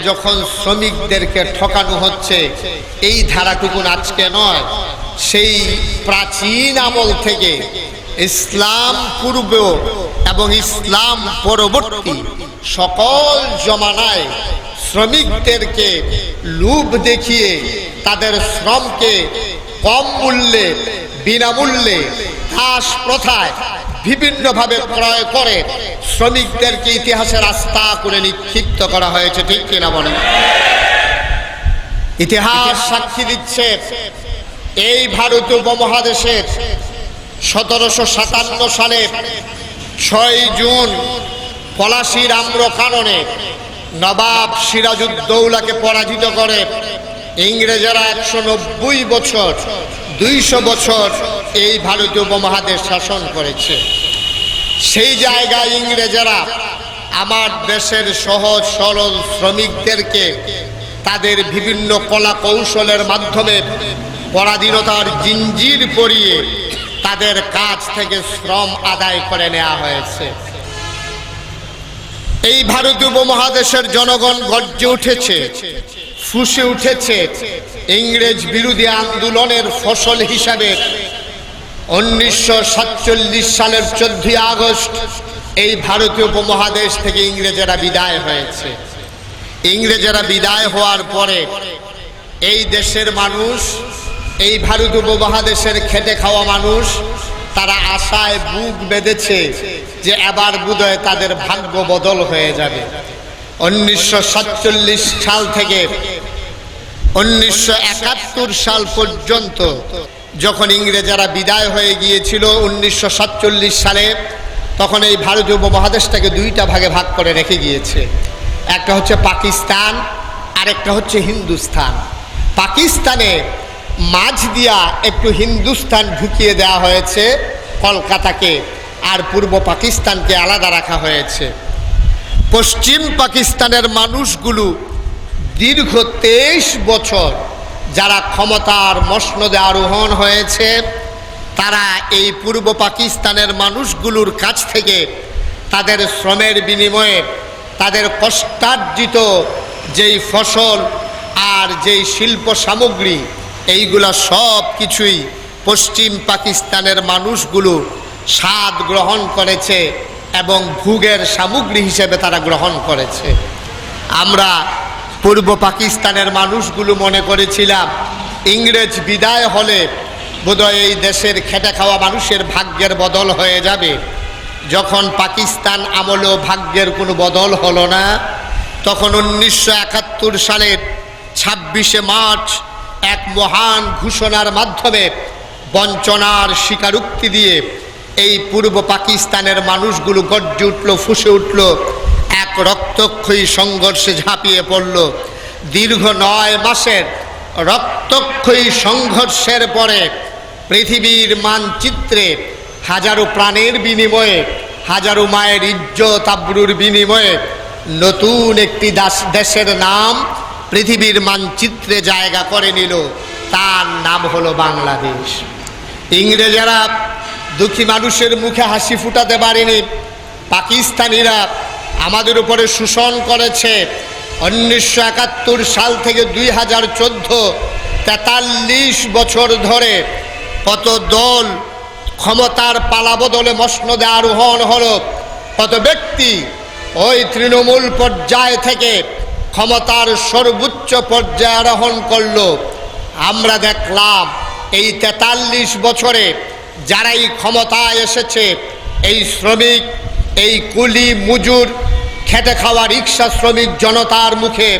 যখন শ্রমিকদেরকে ঠকানো হচ্ছে, এই ধারাটুকুন আজকে নয়, সেই প্রাচীন আমল থেকে ইসলাম পূর্ব এবং ইসলাম পরবর্তী সকল জমানায় শ্রমিকদেরকে লোভ দেখিয়ে তাদের শ্রমকে কম মূল্যে, বিনামূল্যে, দাস প্রথায় বিভিন্নভাবে ক্রয় করে শ্রমিকদেরকে ইতিহাসের রাস্তা করে নিক্ষিপ্ত করা হয়েছে। ঠিক কিনা বলেন? ইতিহাস সাক্ষী দিচ্ছে এই ভারত উপমহাদেশের 1757 সালের 6 জুন পলাশীর আম্রকাননে নবাব সিরাজউদ্দৌলাকে পরাজিত করে ইংরেজরা 190 বছর 200 বছর এই ভারতীয় উপমহাদেশ শাসন করেছে। সেই জায়গায় ইংরেজরা আমার দেশের সহজ সরল শ্রমিকদেরকে তাদের বিভিন্ন কলা কৌশলের মাধ্যমে পরাধীনতার জিঞ্জির পরিয়ে তাদের কাছ থেকে শ্রম আদায় করে নেওয়া হয়েছে। এই ভারতীয় উপমহাদেশের জনগণ গর্জে উঠেছে, ফুঁসে উঠেছে। ইংরেজ বিরোধী আন্দোলনের ফসল হিসাবে 1947 সালের 14 আগস্ট এই ভারতীয় উপমহাদেশ থেকে ইংরেজেরা বিদায় হয়েছে। ইংরেজেরা বিদায় হওয়ার পরে এই দেশের মানুষ, এই ভারতীয় উপমহাদেশের খেটে খাওয়া মানুষ, তারা আশায় বুক বেঁধেছে যে এবার বোধহয় তাদের ভাগ্য বদল হয়ে যাবে। 1947 সাল থেকে 1971 সাল পর্যন্ত যখন ইংরেজরা বিদায় হয়ে গিয়েছিল 1947 সালে, তখন এই ভারতীয় উপমহাদেশটাকে দুইটা ভাগে ভাগ করে রেখে গিয়েছে। একটা হচ্ছে পাকিস্তান, আরেকটা হচ্ছে হিন্দুস্তান। পাকিস্তানে মাঝ দিয়া একটু হিন্দুস্তান ঢুকিয়ে দেওয়া হয়েছে কলকাতাকে, আর পূর্ব পাকিস্তানকে আলাদা রাখা হয়েছে। পশ্চিম পাকিস্তানের মানুষগুলো দীর্ঘ 23 বছর যারা ক্ষমতার মসনদে আরোহণ হয়েছে, তারা এই পূর্ব পাকিস্তানের মানুষগুলোর কাছ থেকে তাদের শ্রমের বিনিময়ে তাদের কষ্টার্জিত যেই ফসল আর যেই শিল্প সামগ্রী, এইগুলা সব কিছুই পশ্চিম পাকিস্তানের মানুষগুলো স্বাদ গ্রহণ করেছে এবং ভোগের সামগ্রী হিসেবে তারা গ্রহণ করেছে। আমরা পূর্ব পাকিস্তানের মানুষগুলো মনে করেছিলাম ইংরেজ বিদায় হলে বোধহয় এই দেশের খেটে খাওয়া মানুষের ভাগ্যের বদল হয়ে যাবে। যখন পাকিস্তান আমলেও ভাগ্যের কোনো বদল হলো না, তখন 1971 সালের 26শে মার্চ এক মহান ঘোষণার মাধ্যমে বঞ্চনার স্বীকারোক্তি দিয়ে এই পূর্ব পাকিস্তানের মানুষগুলো গর্জে উঠল, ফুঁসে উঠল, এক রক্তক্ষয়ী সংঘর্ষে ঝাঁপিয়ে পড়ল। দীর্ঘ 9 মাসের রক্তক্ষয়ী সংঘর্ষের পরে পৃথিবীর মানচিত্রে হাজারো প্রাণের বিনিময়ে, হাজারো মায়ের ইজ্জত আবরুর বিনিময়ে নতুন একটি দেশের নাম পৃথিবীর মানচিত্রে জায়গা করে নিল। তার নাম হলো বাংলাদেশ। ইংরেজরা দুঃখী মানুষের মুখে হাসি ফুটাতে পারেনি। পাকিস্তানিরা আমাদের উপরে শোষণ করেছে। 1971 সাল থেকে 2014, 43 বছর ধরে কত দল ক্ষমতার পালাবদলে মসনদে আরোহণ হলো, কত ব্যক্তি ওই তৃণমূল পর্যায় থেকে ক্ষমতার সর্বোচ্চ পর্যায়ে আরোহণ করলো। আমরা দেখলাম এই 43 বছরে যারাই ক্ষমতায় এসেছে, এই শ্রমিক, এই কুলি মজুর, খেটে খাওয়া রিক্সা শ্রমিক জনতার মুখে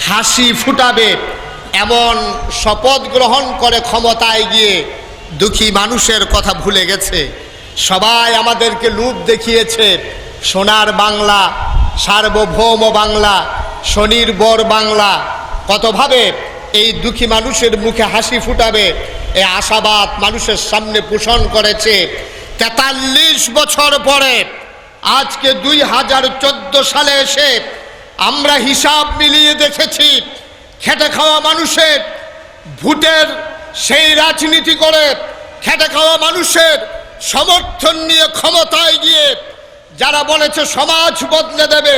হাসি ফুটাবে এমন শপথ গ্রহণ করে ক্ষমতায় গিয়ে দুঃখী মানুষের কথা ভুলে গেছে। সবাই আমাদেরকে লোভ দেখিয়েছে, সোনার বাংলা, সার্বভৌম বাংলা, স্বনির্ভর বাংলা, কতভাবে এই দুঃখী মানুষের মুখে হাসি ফুটাবে এই আশাবাদ মানুষের সামনে পোষণ করেছে। 43 বছর পরে আজকে 2014 সালে এসে আমরা হিসাব মিলিয়ে দেখেছি, খেটে খাওয়া মানুষের ভোটের সেই রাজনীতি করে খেটে খাওয়া মানুষের সমর্থন নিয়ে ক্ষমতায় গিয়ে যারা বলেছে সমাজ বদলে দেবে,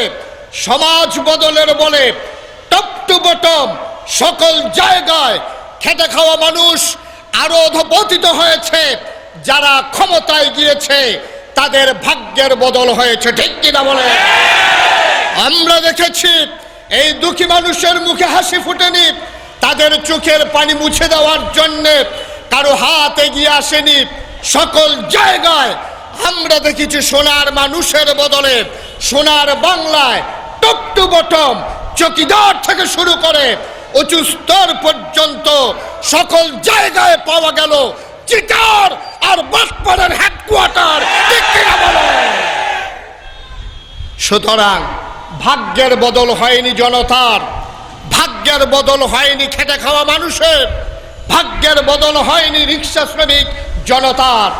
সমাজ বদলের বলে টু বটম সকল জায়গায় খেটে খাওয়া মানুষ আরো অধপতিত হয়েছে। যারা ক্ষমতায় গিয়েছে তাদের ভাগ্যের বদল হয়েছে, ঠিক কিনা বলে? আমরা দেখেছি এই দুঃখী মানুষের মুখে হাসি ফুটেনি, তাদের চোখের পানি মুছে দেওয়ার জন্যে কারো হাত এগিয়ে আসেনি। সকল জায়গায় আমরা দেখেছি সোনার মানুষের বদলে সোনার বাংলায় টপ টু বটম চকিদার থেকে শুরু করে উঁচু স্তর পর্যন্ত সকল জায়গায় পাওয়া গেল চিটার আর বাটপাড়ার হেডকোয়ার্টার, ঠিক কিনা বলে? সুতরাং ভাগ্যের বদল হয়নি জনতার, ভাগ্যের বদল হয়নি খেটে খাওয়া মানুষের, ভাগ্যের বদল হয়নি রিক্সা শ্রমিক জনতার,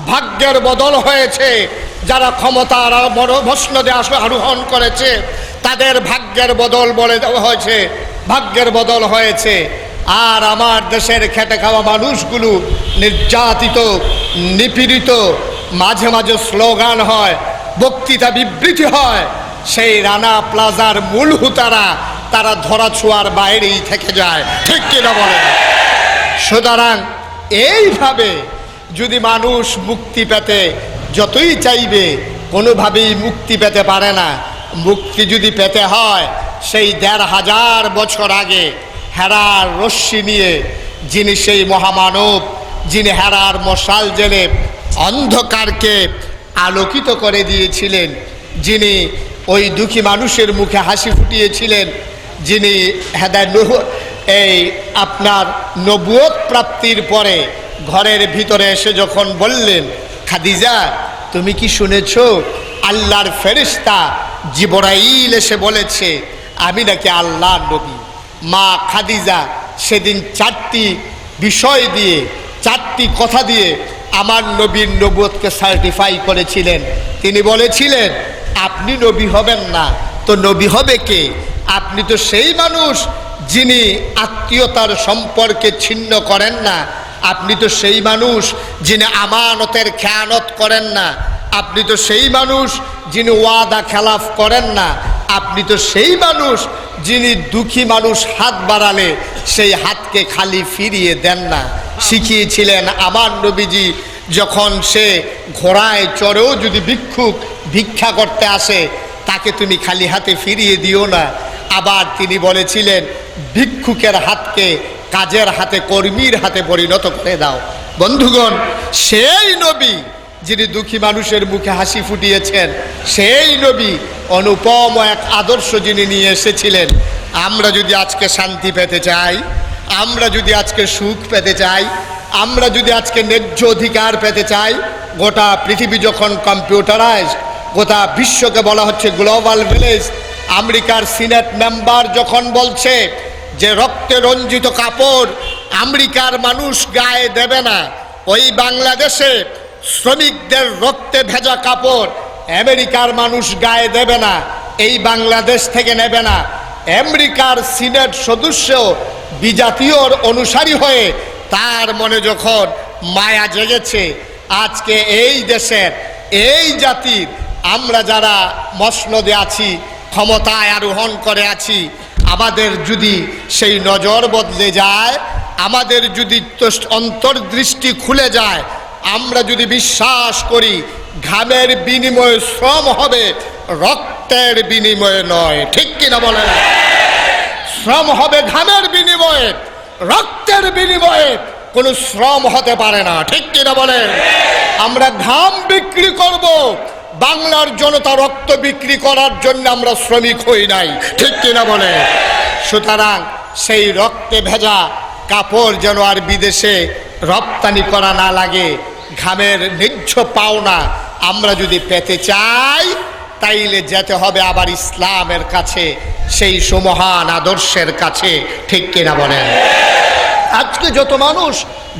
ভাগ্যের বদল হয়েছে যারা ক্ষমতার মসনদে আরোহণ করেছে তাদের ভাগ্যের বদল বলে দেওয়া হয়েছে, ভাগ্যের বদল হয়েছে। আর আমার দেশের খেটে খাওয়া মানুষগুলো নির্যাতিত, নিপীড়িত, মাঝে মাঝে স্লোগান হয়, বক্তৃতা বিবৃতি হয়, সেই রানা প্লাজার মূল হুতারা তারা ধরাছোঁয়ার বাইরেই থেকে যায়, ঠিক কিনা বলে? সুতরাং এইভাবে যদি মানুষ মুক্তি পেতে যতই চাইবে কোনোভাবেই মুক্তি পেতে পারে না। মুক্তি যদি পেতে হয় সেই ১৫০০ বছর আগে হেরার রশ্মি নিয়ে যিনি সেই মহামানব, যিনি হেরার মশাল জেলে অন্ধকারকে আলোকিত করে দিয়েছিলেন, যিনি ওই দুঃখী মানুষের মুখে হাসি ফুটিয়েছিলেন, যিনি এই আপনার নবুয়ত প্রাপ্তির পরে ঘরের ভিতরে এসে যখন বললেন, খাদিজা তুমি কি শুনেছ আল্লাহর ফেরেশতা জিবরাইল এসে বলেছে আমি নাকি আল্লাহর নবী। মা খাদিজা সেদিন 4টি বিষয় দিয়ে, 4টি কথা দিয়ে আমার নবীর নবুয়তকে সার্টিফাই করেছিলেন। তিনি বলেছিলেন আপনি নবী হবেন না তো নবী হবে কে? আপনি তো সেই মানুষ যিনি আত্মীয়তার সম্পর্কে ছিন্ন করেন না, আপনি তো সেই মানুষ যিনি আমানতের খেয়ানত করেন না, আপনি তো সেই মানুষ যিনি ওয়াদা খেলাফ করেন না, আপনি তো সেই মানুষ যিনি দুঃখী মানুষ হাত বাড়ালে সেই হাতকে খালি ফিরিয়ে দেন না। শিখিয়েছিলেন আমার নবীজি যখন সে ঘোড়ায় চড়েও যদি ভিক্ষুক ভিক্ষা করতে আসে তাকে তুমি খালি হাতে ফিরিয়ে দিও না। আবার তিনি বলেছিলেন ভিক্ষুকের হাতকে কাজের হাতে, কর্মীর হাতে পরিণত করে দাও। বন্ধুগণ, সেই নবী যিনি দুঃখী মানুষের মুখে হাসি ফুটিয়েছেন, সেই নবী অনুপম এক আদর্শ যিনি নিয়ে এসেছিলেন। আমরা যদি আজকে শান্তি পেতে চাই, আমরা যদি আজকে সুখ পেতে চাই, আমরা যদি আজকে ন্যায্য অধিকার পেতে চাই, গোটা পৃথিবী যখন কম্পিউটারাইজড, গোটা বিশ্বকে বলা হচ্ছে গ্লোবাল ভিলেজ, আমেরিকার সিনেট মেম্বার যখন বলছে যে রক্তে রঞ্জিত কাপড় আমেরিকার মানুষ গায়ে দেবে না, ওই বাংলাদেশে শ্রমিকদের রক্তে ভেজা কাপড় আমেরিকার মানুষ গায়ে দেবে না, এই বাংলাদেশ থেকে নেবে না। আমেরিকার সিনেট সদস্য বিজাতীয়র অনুসারী হয়ে তার মনে যখন মায়া জেগেছে, আজকে এই দেশের, এই জাতির আমরা যারা মসনদে আছি, ক্ষমতায় আরোহণ করে আছি, আমাদের যদি সেই নজর বদলে যায়, আমাদের যদি অন্তর্দৃষ্টি খুলে যায়, আমরা যদি বিশ্বাস করি ঘামের বিনিময়ে শ্রম হবে, রক্তের বিনিময়ে নয়, ঠিক কিনা বলেন? শ্রম হবে ঘামের বিনিময়ে, রক্তের বিনিময়ে কোনো শ্রম হতে পারে না, ঠিক কিনা বলেন? আমরা ঘাম বিক্রি করব, বাংলার জনতা রক্ত বিক্রি করার জন্য আমরা শ্রমিক হই নাই, ঠিক কিনা বলে? সুতরাং সেই রক্তে ভেজা কাপড় যেন আর বিদেশে রপ্তানি করা না লাগে, ঘামের ন্যায্য পাওনা আমরা যদি পেতে চাই তাইলে যেতে হবে আবার ইসলামের কাছে, সেই সুমহান আদর্শের কাছে, ঠিক কিনা বলেন? আজকে যত মানুষ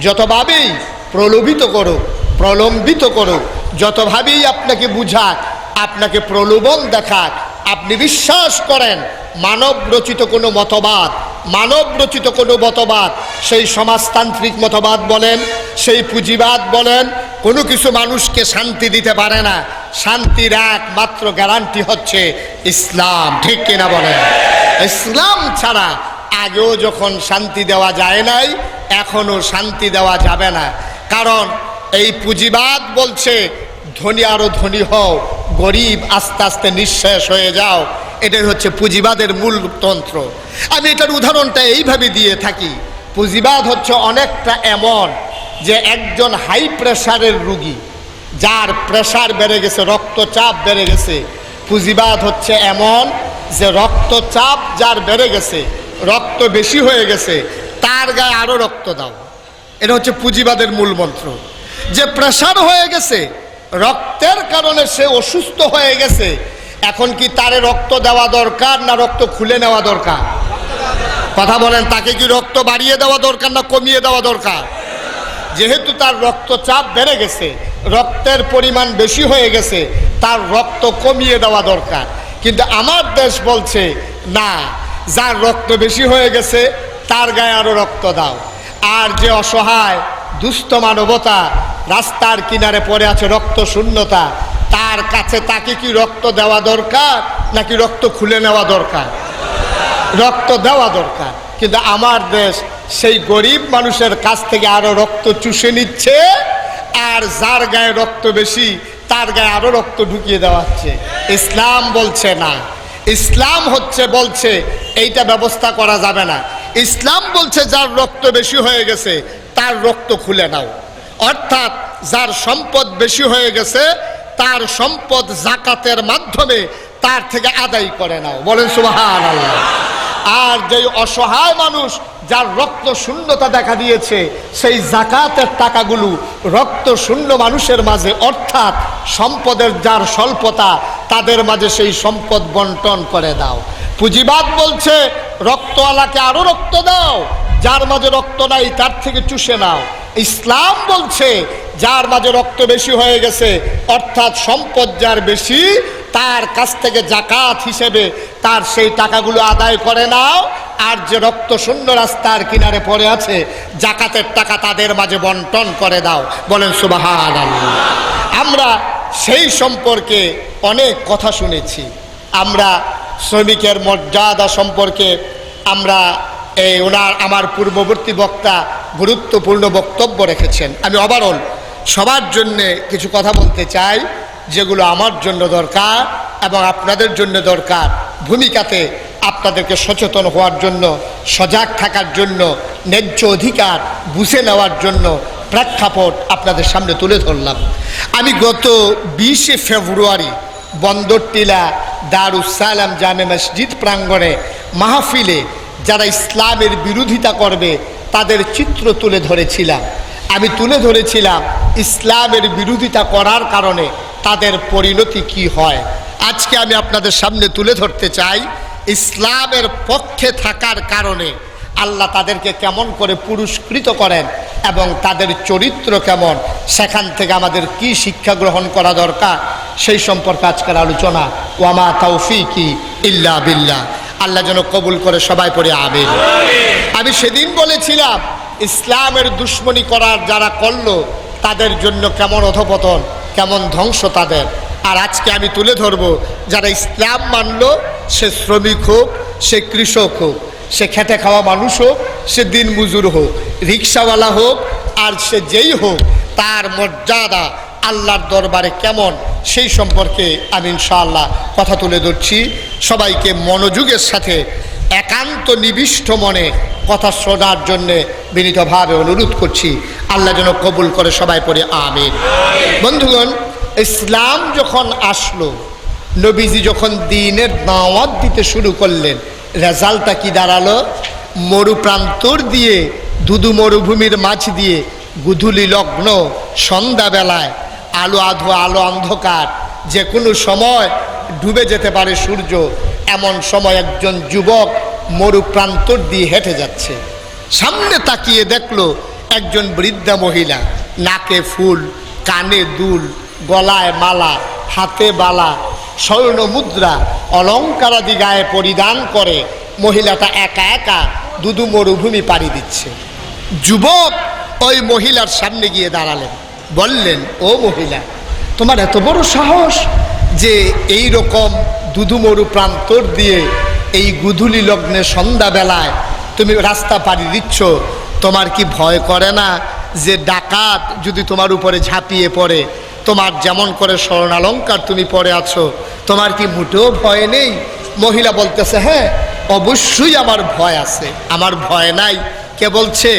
যতভাবেই প্রলোভিত করুক, প্রলম্বিত করুক, যতভাবেই আপনাকে বুঝাক, আপনাকে প্রলোভন দেখাক, আপনি বিশ্বাস করেন মানব রচিত কোনো মতবাদ, মানব রচিত কোনো মতবাদ, সেই সমাজতান্ত্রিক মতবাদ বলেন, সেই পুঁজিবাদ বলেন, কোনো কিছু মানুষকে শান্তি দিতে পারে না। শান্তির একমাত্র গ্যারান্টি হচ্ছে ইসলাম, ঠিক কিনা বলেন? ইসলাম ছাড়া আগেও যখন শান্তি দেওয়া যায় নাই, এখনো শান্তি দেওয়া যাবে না। কারণ এই পুঁজিবাদ বলছে ধনী আরো ধনী হও, গরিব আস্তে আস্তে নিঃশেষ হয়ে যাও। এটাই হচ্ছে পুঁজিবাদের মূল তন্ত্র। আমি এটার উদাহরণটা এইভাবে দিয়ে থাকি। পুঁজিবাদ হচ্ছে অনেকটা এমন যে একজন হাই প্রেশারের রুগী, যার প্রেশার বেড়ে গেছে, রক্তচাপ বেড়ে গেছে। পুঁজিবাদ হচ্ছে এমন যে রক্তচাপ যার বেড়ে গেছে, রক্ত বেশি হয়ে গেছে, তার গায়ে আরো রক্ত দাও। এটা হচ্ছে পুঁজিবাদের মূল মন্ত্র। যে প্রেশার হয়ে গেছে, রক্তের কারণে সে অসুস্থ হয়ে গেছে, এখন কি তারে রক্ত দেওয়া দরকার না রক্ত খুলে নেওয়া দরকার? কথা বলেন, তাকে কি রক্ত বাড়িয়ে দেওয়া দরকার না কমিয়ে দেওয়া দরকার? যেহেতু তার রক্তচাপ বেড়ে গেছে, রক্তের পরিমাণ বেশি হয়ে গেছে, তার রক্ত কমিয়ে দেওয়া দরকার। কিন্তু আমার দেশ বলছে না, যার রক্ত বেশি হয়ে গেছে তার গায়ে আরো রক্ত দাও। আর যে অসহায় দুস্থ মানবতা রাস্তার কিনারে পড়ে আছে, রক্ত শূন্যতা, তার কাছে তাকে কি রক্ত দেওয়া দরকার নাকি রক্ত খুলে নেওয়া দরকার? রক্ত দেওয়া দরকার। কিন্তু আমার দেশ সেই গরিব মানুষের কাছ থেকে আরো রক্ত চুষে নিচ্ছে, আর যার গায়ে রক্ত বেশি তার গায়ে আরো রক্ত ঢুকিয়ে দেওয়া হচ্ছে। ইসলাম বলছে না, ইসলাম বলছে এইটা ব্যবস্থা করা যাবে না। ইসলাম বলছে যার রক্ত বেশি হয়ে গেছে তার রক্ত খুলে নাও। অর্থাৎ যার সম্পদ বেশি হয়ে গেছে তার সম্পদ যাকাতের মাধ্যমে তার থেকে আদায় করে নাও। বলেন সুবহানাল্লাহ। আর যেই অসহায় মানুষ যার রক্ত শূন্যতা দেখা দিয়েছে, সেই যাকাতের টাকাগুলো রক্ত শূন্য মানুষের মাঝে, অর্থাৎ সম্পদের যার স্বল্পতা, তাদের মাঝে সেই সম্পদ বন্টন করে দাও। পুঁজিবাদ বলছে রক্তওয়ালাকে আরো রক্ত দাও, যার মাঝে রক্ত নাই তার থেকে চুষে নাও। ইসলাম বলছে যার মাঝে রক্ত বেশি হয়ে গেছে, অর্থাৎ সম্পদ যার বেশি, তার কাছ থেকে যাকাত হিসেবে তার সেই টাকাগুলো আদায় করে নাও। আর যে রক্ত শূন্য রাস্তার কিনারে পড়ে আছে, যাকাতের টাকা তাদের মাঝে বন্টন করে দাও। বলেন সুবহানাল্লাহ। আমরা সেই সম্পর্কে অনেক কথা শুনেছি। আমরা শ্রমিকের মর্যাদা সম্পর্কে আমরা আমার পূর্ববর্তী বক্তা গুরুত্বপূর্ণ বক্তব্য রেখেছেন। আমি ওভারঅল সবার জন্যে কিছু কথা বলতে চাই, যেগুলো আমার জন্য দরকার এবং আপনাদের জন্য দরকার। ভূমিকাতে আপনাদেরকে সচেতন হওয়ার জন্য, সজাগ থাকার জন্য, ন্যায্য অধিকার বুঝে নেওয়ার জন্য প্রেক্ষাপট আপনাদের সামনে তুলে ধরলাম। আমি গত 20 ফেব্রুয়ারি বন্দরটিলা দারুস সালাম জামে মসজিদ প্রাঙ্গণে মাহফিলে যারা ইসলামের বিরোধিতা করবে তাদের চিত্র তুলে ধরেছিলাম। আমি তুলে ধরেছিলাম ইসলামের বিরোধিতা করার কারণে তাদের পরিণতি কি হয়। আজকে আমি আপনাদের সামনে তুলে ধরতে চাই ইসলামের পক্ষে থাকার কারণে আল্লাহ তাদেরকে কেমন করে পুরস্কৃত করেন এবং তাদের চরিত্র কেমন, সেখান থেকে আমাদের কি শিক্ষা গ্রহণ করা দরকার, সেই সম্পর্কে আজকের আলোচনা। ওয়ামা তাওফিকি ইল্লা বিল্লাহ। আল্লাহ যেন কবুল করে, সবাই পড়ে আমিন। আমি সেদিন বলেছিলাম ইসলামের দুশ্মনী করার যারা করলো তাদের জন্য কেমন অধপতন, কেমন ধ্বংস তাদের। আর আজকে আমি তুলে ধরবো যারা ইসলাম মানলো, সে শ্রমিক হোক, সে কৃষক হোক, সে খেটে খাওয়া মানুষ হোক, সে দিন মজুর হোক, রিক্সাওয়ালা হোক, আর সে যেই হোক, তার মর্যাদা আল্লাহর দরবারে কেমন, সেই সম্পর্কে আমি ইনশাআল্লাহ কথা তুলে ধরছি। সবাইকে মনোযোগের সাথে একান্ত নিবিষ্ট মনে কথা শোনার জন্যে বিনীতভাবে অনুরোধ করছি। আল্লাহ যেন কবুল করে, সবাই পড়ে আমিন। বন্ধুগণ, ইসলাম যখন আসলো, নবীজি যখন দ্বীনের দাওয়াত দিতে শুরু করলেন, রেজাল্টটা কি দাঁড়ালো? মরুপ্রান্তর দিয়ে, ধুধু মরুভূমির মাঝ দিয়ে, গুধুলি লগ্ন সন্ধ্যাবেলায় আলো আধো, আলো অন্ধকার, যে কোনো সময় ডুবে যেতে পারে সূর্য, এমন সময় একজন যুবক মরুপ্রান্তর দিয়ে হেঁটে যাচ্ছে। সামনে তাকিয়ে দেখলো একজন বৃদ্ধা মহিলা, নাকে ফুল, কানে দুল, গলায় মালা, হাতে বালা, স্বর্ণ মুদ্রা, অলঙ্কারাদি গায়ে পরিধান করে মহিলাটা একা একা দুধু মরুভূমি পাড়ি দিচ্ছে। যুবক ওই মহিলার সামনে গিয়ে দাঁড়ালেন, বললেন, ও মহিলা, তোমার এত বড় সাহস যে এই রকম দুধু মরু প্রান্তর দিয়ে এই গুধুলি লগ্নে সন্ধ্যাবেলায় তুমি রাস্তা পাড়ি দিচ্ছ, তোমার কি ভয় করে না যে ডাকাত যদি তোমার উপরে ঝাঁপিয়ে পড়ে? তোমার যেমন করে স্বর্ণালঙ্কার তুমি পরে আছো, তোমার কি মোটেও ভয় নেই? মহিলা বলতেছে, হ্যাঁ অবশ্যই আমার ভয় আছে। আমার ভয় নাই? কে বলছে?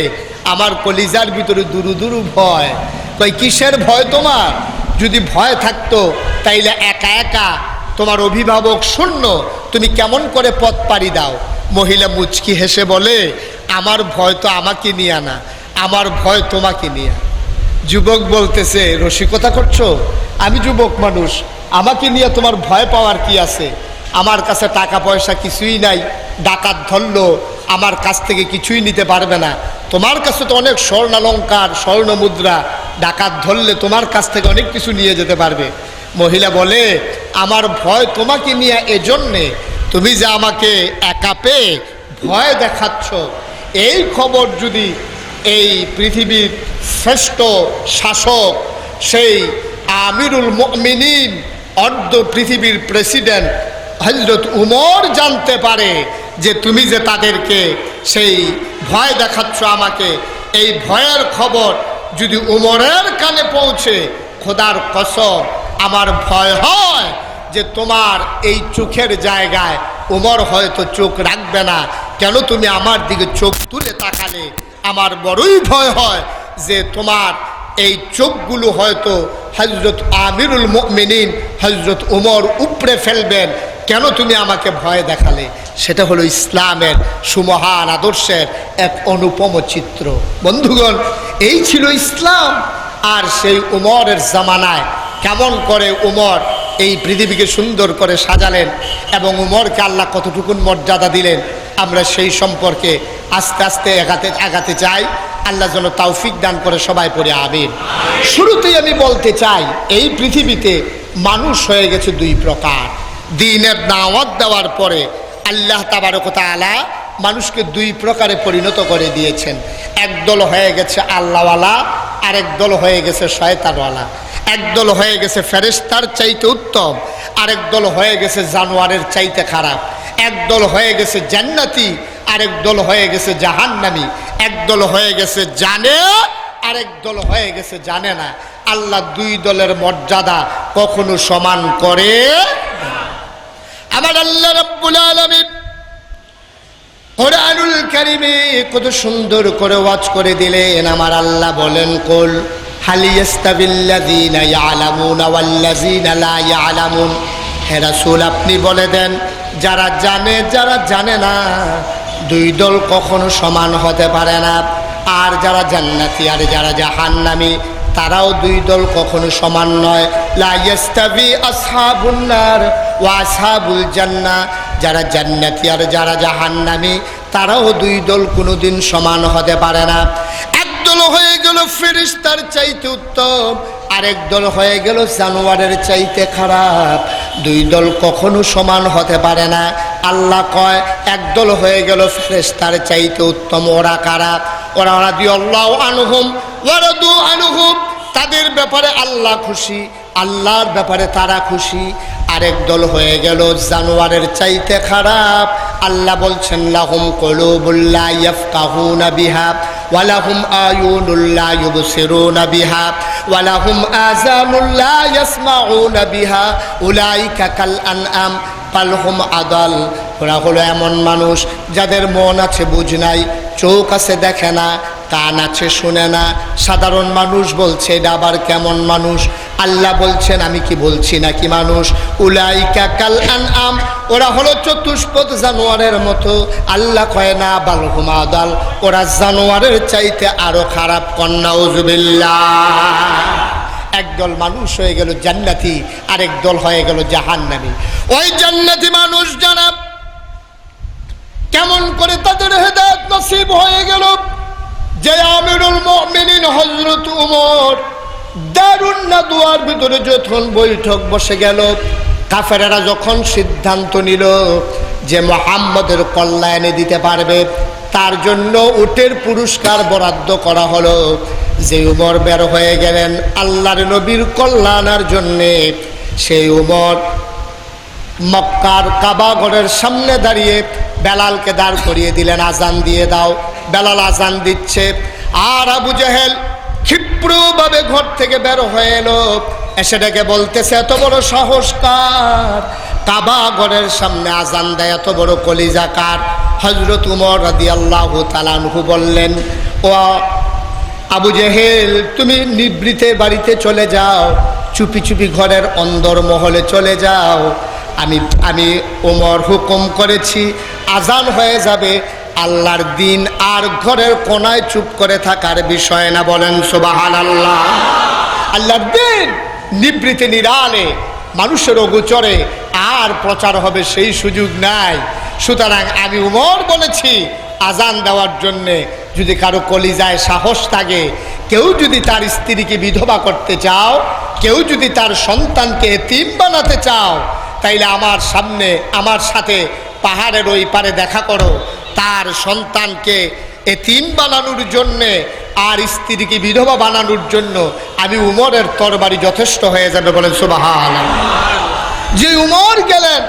আমার কলিজার ভিতরে দুরু দুরু ভয়। কই কিসের ভয় তোমার? যদি ভয় থাকতো তাইলে একা একা তোমার অভিভাবক শূন্য তুমি কেমন করে পথ পাড়ি দাও? মহিলা মুচকি হেসে বলে, আমার ভয় তো আমাকে নিয়ে না, আমার ভয় তোমাকে নিয়ে। যুবক বলতেছে, রসিকতা করছো? আমি যুবক মানুষ, আমাকে নিয়ে তোমার ভয় পাওয়ার কি আছে? আমার কাছে টাকা পয়সা কিছুই নাই, ডাকাত ধরলো আমার কাছ থেকে কিছুই নিতে পারবে না। তোমার কাছে তো অনেক স্বর্ণালঙ্কার স্বর্ণ মুদ্রা, ডাকাত ধরলে তোমার কাছ থেকে অনেক কিছু নিয়ে যেতে পারবে। মহিলা বলে, আমার ভয় তোমাকে নিয়ে এজন্যে, তুমি যে আমাকে একা পেয়ে ভয় দেখাচ্ছ, এই খবর যদি এই পৃথিবীর শ্রেষ্ঠ শাসক সেই আমিরুল মুমিনিন অর্ধ পৃথিবীর প্রেসিডেন্ট হযরত উমর জানতে পারে যে তুমি যে তাদেরকে সেই ভয় দেখাচ্ছ আমাকে, এই ভয়ের খবর যদি উমরের কানে পৌঁছে, খোদার কসম আমার ভয় হয় যে তোমার এই চোখের জায়গায় উমর হয়তো চোখ রাখবে না। কেন তুমি আমার দিকে চোখ তুলে তাকালে? আমার বড়ই ভয় হয় যে তোমার এই চোখগুলো হয়তো হযরত আমিরুল মুমিনিন হযরত উমর উপড়ে ফেলবেন। কেন তুমি আমাকে ভয় দেখালে? সেটা হলো ইসলামের সুমহান আদর্শের এক অনুপম চিত্র। বন্ধুগণ, এই ছিল ইসলাম। আর সেই উমরের জামানায় কেমন করে উমর এই পৃথিবীকে সুন্দর করে সাজালেন এবং উমরকে আল্লাহ কতটুকুন মর্যাদা দিলেন, আমরা সেই সম্পর্কে আস্তে আস্তে আগাতে চাই। আল্লাহ যেন তৌফিক দান করে, সবাই পড়ে আমিন। শুরুতেই আমি বলতে চাই, এই পৃথিবীতে মানুষ হয়ে গেছে দুই প্রকার। দ্বীনের দাওয়াত দেওয়ার পরে আল্লাহ তাবারক ওয়া তাআলা মানুষকে দুই প্রকারে পরিণত করে দিয়েছেন। একদল হয়ে গেছে আল্লাহওয়ালা, আরেক দল হয়ে গেছে শয়তানওয়ালা। একদল হয়ে গেছে ফেরেশতার চাইতে উত্তম, আরেক দল হয়ে গেছে জানোয়ারের চাইতে খারাপ। একদল হয়ে গেছে জান্নাতি, আরেক দল হয়ে গেছে জাহান্নামী। একদল হয়ে গেছে জানে, আরেক দল হয়ে গেছে জানে না। আল্লাহ দুই দলের মর্যাদা কখনো সমান করে না। আমার আল্লাহ রাব্বুল আলামিন কোরআনুল কারীমে কত সুন্দর করে ওয়াজ করে দিলেন। আমার আল্লাহ বলেন, কুল হাল ইয়াস্তাবিল্লাযীনা ইয়ালামুনা ওয়াল্লাযীনা লা ইয়ালামুন। হে রাসূল, আপনি বলে দেন, যারা জানে যারা জানে না, দুই দল কখনো সমান হতে পারে না। আর যারা জান্নাতি আর যারা জাহান্নামী, তারাও দুই দল কখনো সমান নয়। লা ইয়াস্তাবি আসহাবুন নার ওয়া আসহাবুল জান্নাহ। যারা জান্নাতি আর যারা জাহান্নামী, তারাও দুই দল কোনোদিন সমান হতে পারে না। একদল হয়ে গেল ফেরেশতার চাইতে উত্তম, আরেক দল হয়ে গেল জানোয়ারের চাইতে খারাপ। দুই দল কখনো সমান হতে পারে না। আল্লাহ কয়, একদল হয়ে গেল ফেরেশতার চাইতে উত্তম। ওরা কারা? ওরা রাদিয়াল্লাহু আনহুম ওয়া রাদু আনহুম। তাদের ব্যাপারে আল্লাহ খুশি, আল্লাহর ব্যাপারে তারা খুশি। আরেক দল হয়ে গেল জানোয়ারের চাইতে খারাপ। আল্লাহ বলছেন, লাহুম কুলুবুল লা ইয়াফকাহুনা বিহা ওয়া লাহুম আয়ুনুল লা ইউবসিরুনা বিহা ওয়া লাহুম আযানুল লা ইয়াসমাউনা বিহা উলাইকা কাল আনআম বাল হুম আদাল। ওরা হলো এমন মানুষ যাদের মন আছে বুঝ নাই, চোখ আছে দেখে না, কান আছে শুনে না। সাধারণ মানুষ বলছে, এটা আবার কেমন মানুষ? আল্লাহ বলছেন, আমি কি বলছি নাকি মানুষ? উলাইকা কাল আনআম, ওরা হলো চতুষ্পদ জানোয়ারের মতো। আল্লাহ কয় না, বাল হুম আদাল, ওরা জানোয়ারের চাইতে আরো খারাপ। নাউযুবিল্লাহ। একদল মানুষ হয়ে গেল জান্নাতি, আরেক দল হয়ে গেল জাহান্নামী। ওই জান্নাতি মানুষ যারা, কেমন করে তাদের হেদায়েত নসিব হয়ে গেল? যে আমিরুল মুমিনিন হযরত উমর দারুন নাদওয়ার ভিতরে যখন বৈঠক বসে গেল, কাফেররা যখন সিদ্ধান্ত নিল যে মুহাম্মদের কল্যাণে দিতে পারবে, তার জন্য উটের পুরস্কার বরাদ্দ করা হলো। যে উমর বের হয়ে গেলেন আল্লাহর নবীর কল্যাণের জন্যে, সেই উমর মক্কার কাবা ঘরের সামনে দাঁড়িয়ে বেলালকে দাঁড় করিয়ে দিলেন, আজান দিয়ে দাও। বেলাল আজান দিচ্ছে, আর আবু জেহেল ক্ষিপ্রভাবে ঘর থেকে বের হয়ে এলো, এসে ডেকে বলতেছে, এত বড় সাহস কার, কাবা ঘরের সামনে আজান দেয়, এত বড় কলিজা কার? হযরত উমর রাদিয়াল্লাহু তাআলা আনহু বললেন, ও আবু জেহেল, তুমি নিভৃতে বাড়িতে চলে যাও, চুপি চুপি ঘরের অন্দর মহলে চলে যাও। আমি ওমর হুকুম করেছি, আজান হয়ে যাবে, আল্লাহর দিন আর ঘরের কোনায় চুপ করে থাকার বিষয় না। বলেন সুবহানাল্লাহ। আল্লাহর দিন নিভৃতে নিরালে মানুষের অগোচরে আর প্রচার হবে সেই সুযোগ নাই। সুতরাং আমি উমর বলেছি আজান দেওয়ার জন্যে, যদি কারো কলিজায় সাহস থাকে, কেউ যদি তার স্ত্রীকে বিধবা করতে চাও, কেউ যদি তার সন্তানকে এতিম বানাতে চাও, তাইলে আমার সামনে আমার সাথে পাহাড়ের ওই পারে দেখা করো। তার সন্তানকে এতিম বানানোর জন্যে আর স্ত্রীকে বিধবা বানানোর জন্য আমি উমরের তরবারি যথেষ্ট হয়ে যাবে। বলেন সুবহানাল্লাহ। যে উমর গেলেন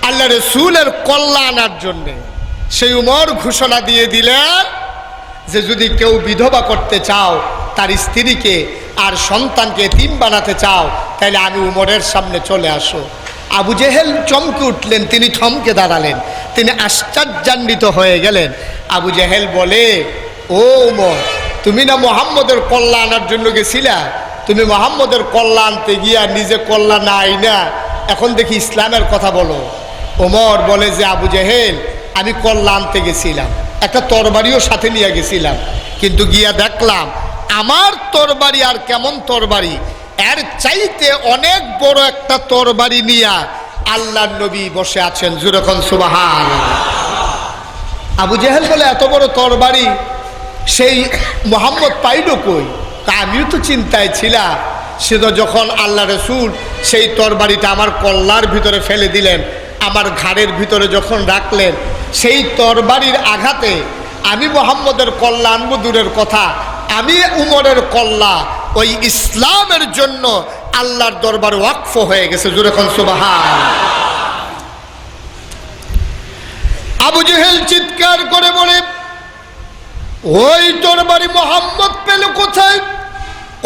আল্লাহ রাসূলের কল্যাণের জন্যে, সেই উমর ঘোষণা দিয়ে দিলেন যে যদি কেউ বিধবা করতে চাও, তার স্ত্রীকে আর সন্তানকে এতিম বানাতে চাও, তাহলে আমি উমরের সামনে চলে আসো। আবু জেহেল চমকে উঠলেন, তিনি থমকে দাঁড়ালেন, তিনি আশ্চর্যান্বিত হয়ে গেলেন। আবু জেহেল বলে, ও উমর, তুমি না মুহাম্মদের কল্যাণের জন্য গেছিলা, তুমি মুহাম্মদের কল্যাণতে গিয়া নিজে কল্যাণ নাই না, এখন দেখি ইসলামের কথা বলো। ওমর বলে যে, আবু জেহেল, আমি কল্যাণতে গেছিলাম, একটা তরবারিও সাথে নিয়ে গেছিলাম, কিন্তু গিয়া দেখলাম আমার তরবারি আর কেমন তরবারি, এর চাইতে অনেক বড় একটা তরবারি নিয়া আল্লাহর নবী বসে আছেন। যেরকম সুবহানাল্লাহ। আবু জেহেল বলে, এত বড় তরবারি সেই মুহাম্মদ পাইল কই? আমিও তো চিন্তায় ছিলাম। সে তো যখন আল্লাহ রাসূল সেই তরবারিটা আমার কল্লার ভিতরে ফেলে দিলেন, আমার ঘাড়ের ভিতরে যখন রাখলেন, সেই তরবারির আঘাতে আমি মুহাম্মদের কল্লা আনবো দূরের কথা, আমি উমরের কল্লা ওই ইসলামের জন্য আল্লাহর দরবার ওয়াকফ হয়ে গেছে। যেরকম সুবহানাল্লাহ। আবু জেহেল চিৎকার করে বলে, ওই তরবারি মুহাম্মদ পেল কোথায়?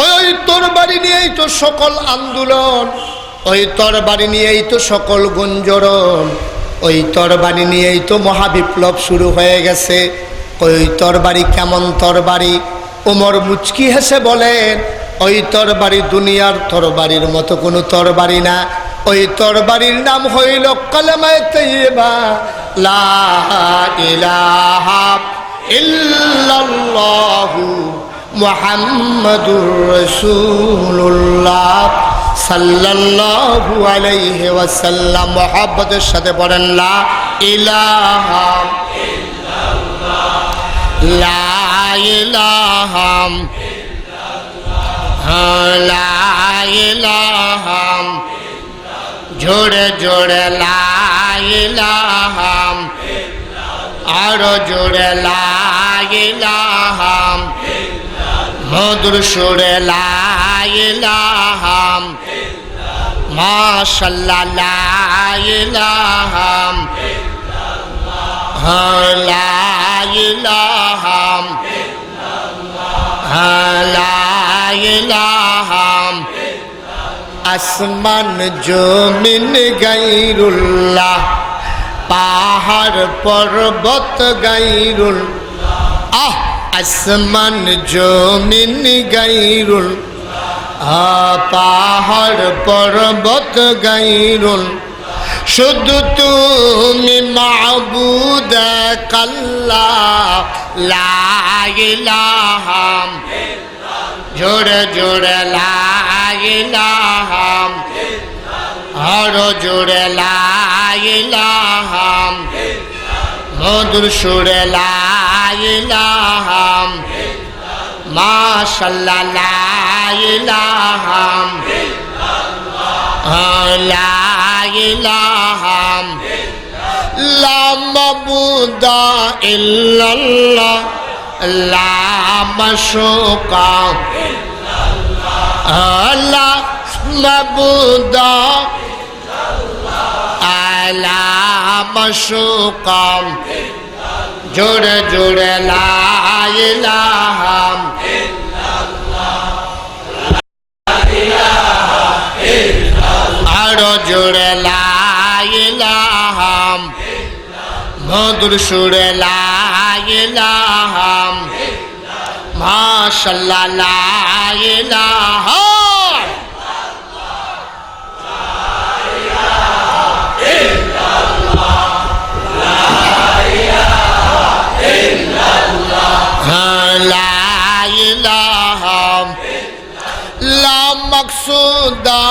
ওই তরবারি নিয়েই তো সকল আন্দোলন, ওই তরবারি নিয়েই তো সকল গুঞ্জরণ, ওই তরবারি নিয়েই তো মহাবিপ্লব শুরু হয়ে গেছে। ওই তরবারি কেমন তরবারি? ওমর মুচকি হেসে বলেন, ওই তরবারি দুনিয়ার তরবারির মতো কোনো তরবারি না, ওই তরবারির নাম হইল কালেমায়ে তাইয়্যিবা, লা ইলাহা ইল্লাল্লাহু মুহাম্মাদুর রাসূলুল্লাহ সাল্লাল্লাহু আলাইহি ওয়াসাল্লাম। মুহাব্বতের সাথে পড়েন, লা ইলাহা ইল্লাল্লাহ, লা ইলাহা ইল্লাল্লাহ, লা ইলাহা, জোরে জোরে লা ইলাহা, আরো জোরে লা ইলাহা, মধুর সুরে লা ইলাহা, মাশাআল্লাহ লা ইলাহা, লা ইলাহা, লা ইলাহা, আসমান জমিন গায়রুল্লাহ, পাহাড় পর্বত গায়রুল, আসমান জমিন গায়রুল, পাহাড় পর্বত গায়রুল, শুধু তুমি মাবুদ আল্লাহ, লা ইলাহা, জোরে জোরে লা ইলাহা, আরো জোরে লা ইলাহা, মধুর সুরে লা ইলাহা, মাশাআল্লাহ লা ইলাহা, লা ইলাহা, লা মাবুদা ইল্লাল্লাহ, লা মাশুকা ইল্লাল্লাহ, লা মাবুদা ইল্লাল্লাহ, লা মাশুকাম জোরে জোরে লা ইলাহা আরো জোরে লা ইলাহা মধুর সুরে লা ইলাহা মাশাআল্লাহ লা ইলাহা مقصودا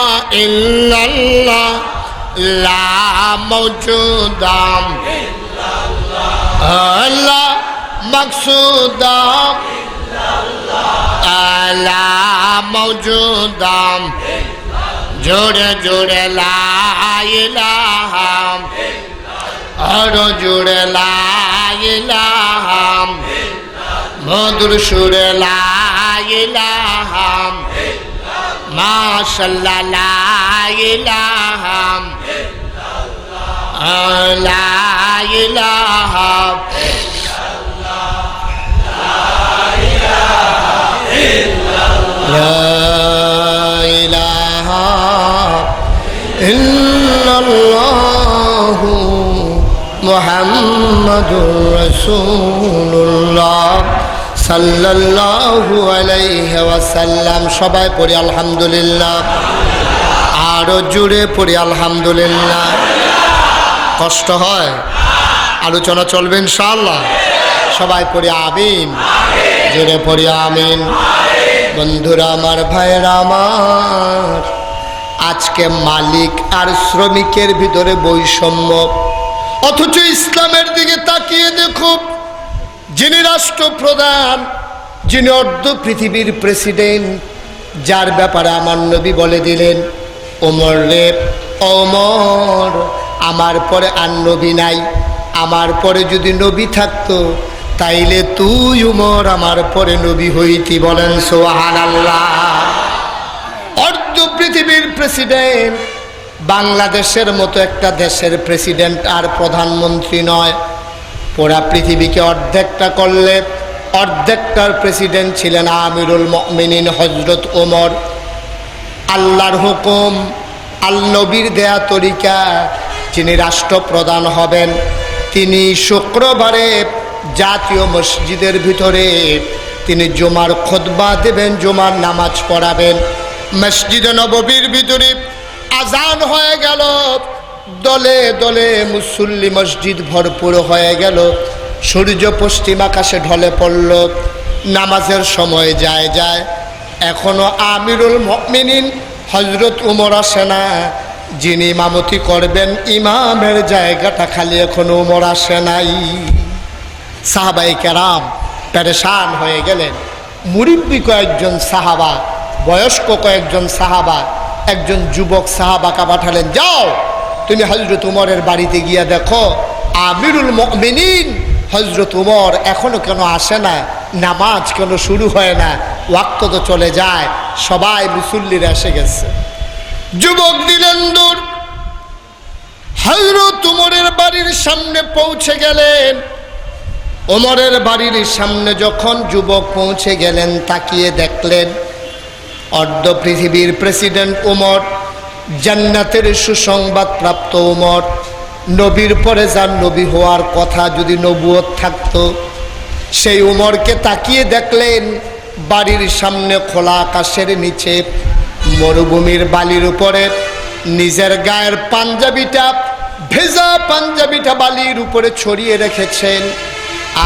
إلا الله لا موجودا لا مقصودا لا موجودا جوڑے جوڑے لا إله اور جوڑے لا إله مدر شور لا إله মাশাআল্লাহ লা ইলাহা লা ইলাহা লা ইলাহা ইল্লাল্লাহু মুহাম্মাদুর রাসূলুল্লাহ সাল্লাল্লাহু আলাইহি ওয়াসাল্লাম। সবাই পড়ি আলহামদুলিল্লাহ, আরো জোরে পড়ি আলহামদুলিল্লাহ। কষ্ট হয়, আলোচনা চলবে ইনশাআল্লাহ। সবাই পড়ি আমিন, জোরে পড়ি আমিন। বন্ধুরা আমার, ভাইরা আমার, আজকে মালিক আর শ্রমিকের ভিতরে বৈষম্য, অথচ ইসলামের দিকে তাকিয়ে দেখো, যিনি রাষ্ট্রপ্রধান, যিনি অর্ধ পৃথিবীর প্রেসিডেন্ট, যার ব্যাপারে আমার নবী বলে দিলেন, ওমর রে ওমর, আমার পরে আর নবী নাই, আমার পরে যদি নবী থাকতো তাইলে তুই ওমর আমার পরে নবী হইতি। বলেন সুবহানাল্লাহ। অর্ধ পৃথিবীর প্রেসিডেন্ট, বাংলাদেশের মতো একটা দেশের প্রেসিডেন্ট আর প্রধানমন্ত্রী নয়, পুরা পৃথিবীকে অর্ধেকটা করলে অর্ধেকটার প্রেসিডেন্ট ছিলেন আমিরুল মুমিনিন হযরত ওমর। আল্লাহর হুকুম, নবীর দেয়া তরিকা, যিনি রাষ্ট্রপ্রধান হবেন তিনি শুক্রবারে জাতীয় মসজিদের ভিতরে তিনি জুমার খুতবা দেবেন, জুমার নামাজ পড়াবেন। মসজিদে নববীর ভিতরে আজান হয়ে গেল, দলে দলে মুসল্লি, মসজিদ ভরপুর হয়ে গেল, সূর্য পশ্চিম আকাশে ঢলে পড়ল, নামাজের সময় যায় যায়, এখনো আমিরুল মুমিনিন হযরত ওমর আসে না, যিনি ইমামতি করবেন ইমামের জায়গাটা খালি এখনো ওমর আসে নাই। সাহাবায়ে কেরাম পেরেশান হয়ে গেলেন। মুরিব্বি কয়েকজন সাহাবা, বয়স্ক কয়েকজন সাহাবা, একজন যুবক সাহাবাকে পাঠালেন, যাও তুমি হযরত ওমরের বাড়িতে গিয়ে দেখো আমিরুল মুমিনিন হযরত ওমর এখনো কেন আসে না, নামাজ কেন শুরু হয় না, ওয়াক্ত তো চলে যায়, সবাই মুসল্লিরা এসে গেছে। যুবক দিলেন দূর, হযরত ওমরের বাড়ির সামনে পৌঁছে গেলেন। ওমরের বাড়ির সামনে যখন যুবক পৌঁছে গেলেন, তাকিয়ে দেখলেন অর্ধ পৃথিবীর প্রেসিডেন্ট ওমর, জান্নাতের সুসংবাদ প্রাপ্ত ওমর, নবীর পরে যার নবী হওয়ার কথা, যদি নবুয়ত থাকতো, সেই ওমরকে তাকিয়ে দেখলেন বাড়ির সামনে খোলা আকাশের নিচে মরুভূমির বালির উপরে নিজের গায়ের পাঞ্জাবিটা, ভেজা পাঞ্জাবিটা বালির উপরে ছড়িয়ে রেখেছেন।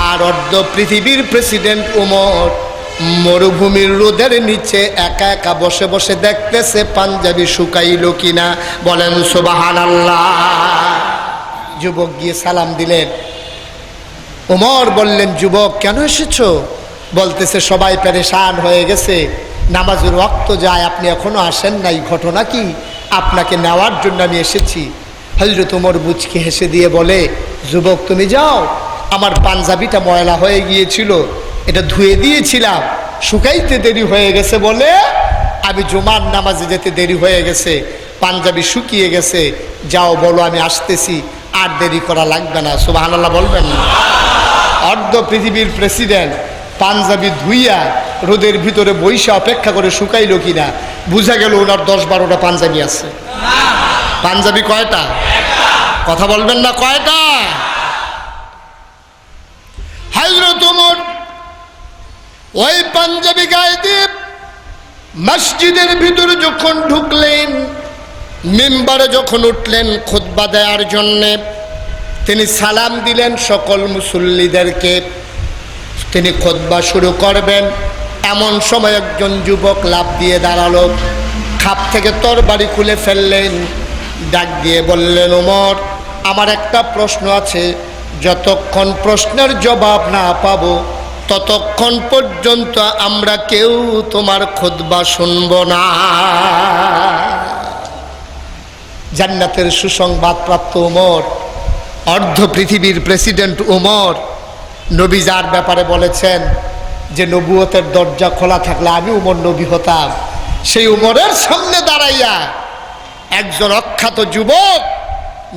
আর অর্ধ পৃথিবীর প্রেসিডেন্ট ওমর মরুভূমির রোদের নিচে একা একা বসে বসে দেখতেছে পাঞ্জাবি শুকাইল কিনা। বলেন সুবহানাল্লাহ। যুবক গিয়ে সালাম দিলেন। ওমর বললেন, যুবক কেন এসেছো? বলতেছে, সবাই পেরেশান হয়ে গেছে, নামাজের ওয়াক্ত যায়, আপনি এখনো আসেন নাই, ঘটনা কি? আপনাকে নেওয়ার জন্য আমি এসেছি। হযরত ওমর মুচকি হেসে দিয়ে বলে, যুবক তুমি যাও, আমার পাঞ্জাবিটা ময়লা হয়ে গিয়েছিল, এটা ধুয়ে দিয়েছিলাম, শুকাইতে দেরি হয়ে গেছে বলে আমি জুমার নামাজে যেতে দেরি হয়ে গেছে, পাঞ্জাবি শুকিয়ে গেছে, যাও বলো আমি আসতেছি, আর দেরি করা লাগবে না। সুবহানাল্লাহ বলবেন না? অর্ধ পৃথিবীর প্রেসিডেন্ট পাঞ্জাবি ধুইয়া রোদের ভিতরে বইসা অপেক্ষা করে শুকাইল কিনা, বুঝা গেল ওনার 10-12টা পাঞ্জাবি আছে। পাঞ্জাবি কয়টা? কথা বলবেন না, কয়টা? হযরত ওমর ওই পাঞ্জাবি গায়ে দিয়ে মসজিদের ভিতরে যখন ঢুকলেন, মিম্বারে যখন উঠলেন খুতবা দেওয়ার জন্যে, তিনি সালাম দিলেন সকল মুসল্লিদেরকে, তিনি খুতবা শুরু করবেন। এমন সময় একজন যুবক লাফ দিয়ে দাঁড়ালো, খাপ থেকে তরবারি খুলে ফেললেন, ডাক দিয়ে বললেন, ওমর আমার একটা প্রশ্ন আছে, যতক্ষণ প্রশ্নের জবাব না পাবো ততক্ষণ পর্যন্ত আমরা কেউ তোমার খুতবা শুনব না। জান্নাতের সুসংবাদ প্রাপ্ত ওমর, অর্ধ পৃথিবীর প্রেসিডেন্ট ওমর, নবী যার ব্যাপারে বলেছেন যে নবুয়তের দরজা খোলা থাকলে আমি ওমর নবী হতাম, সেই ওমরের সামনে দাঁড়াইয়া একজন অখ্যাত যুবক,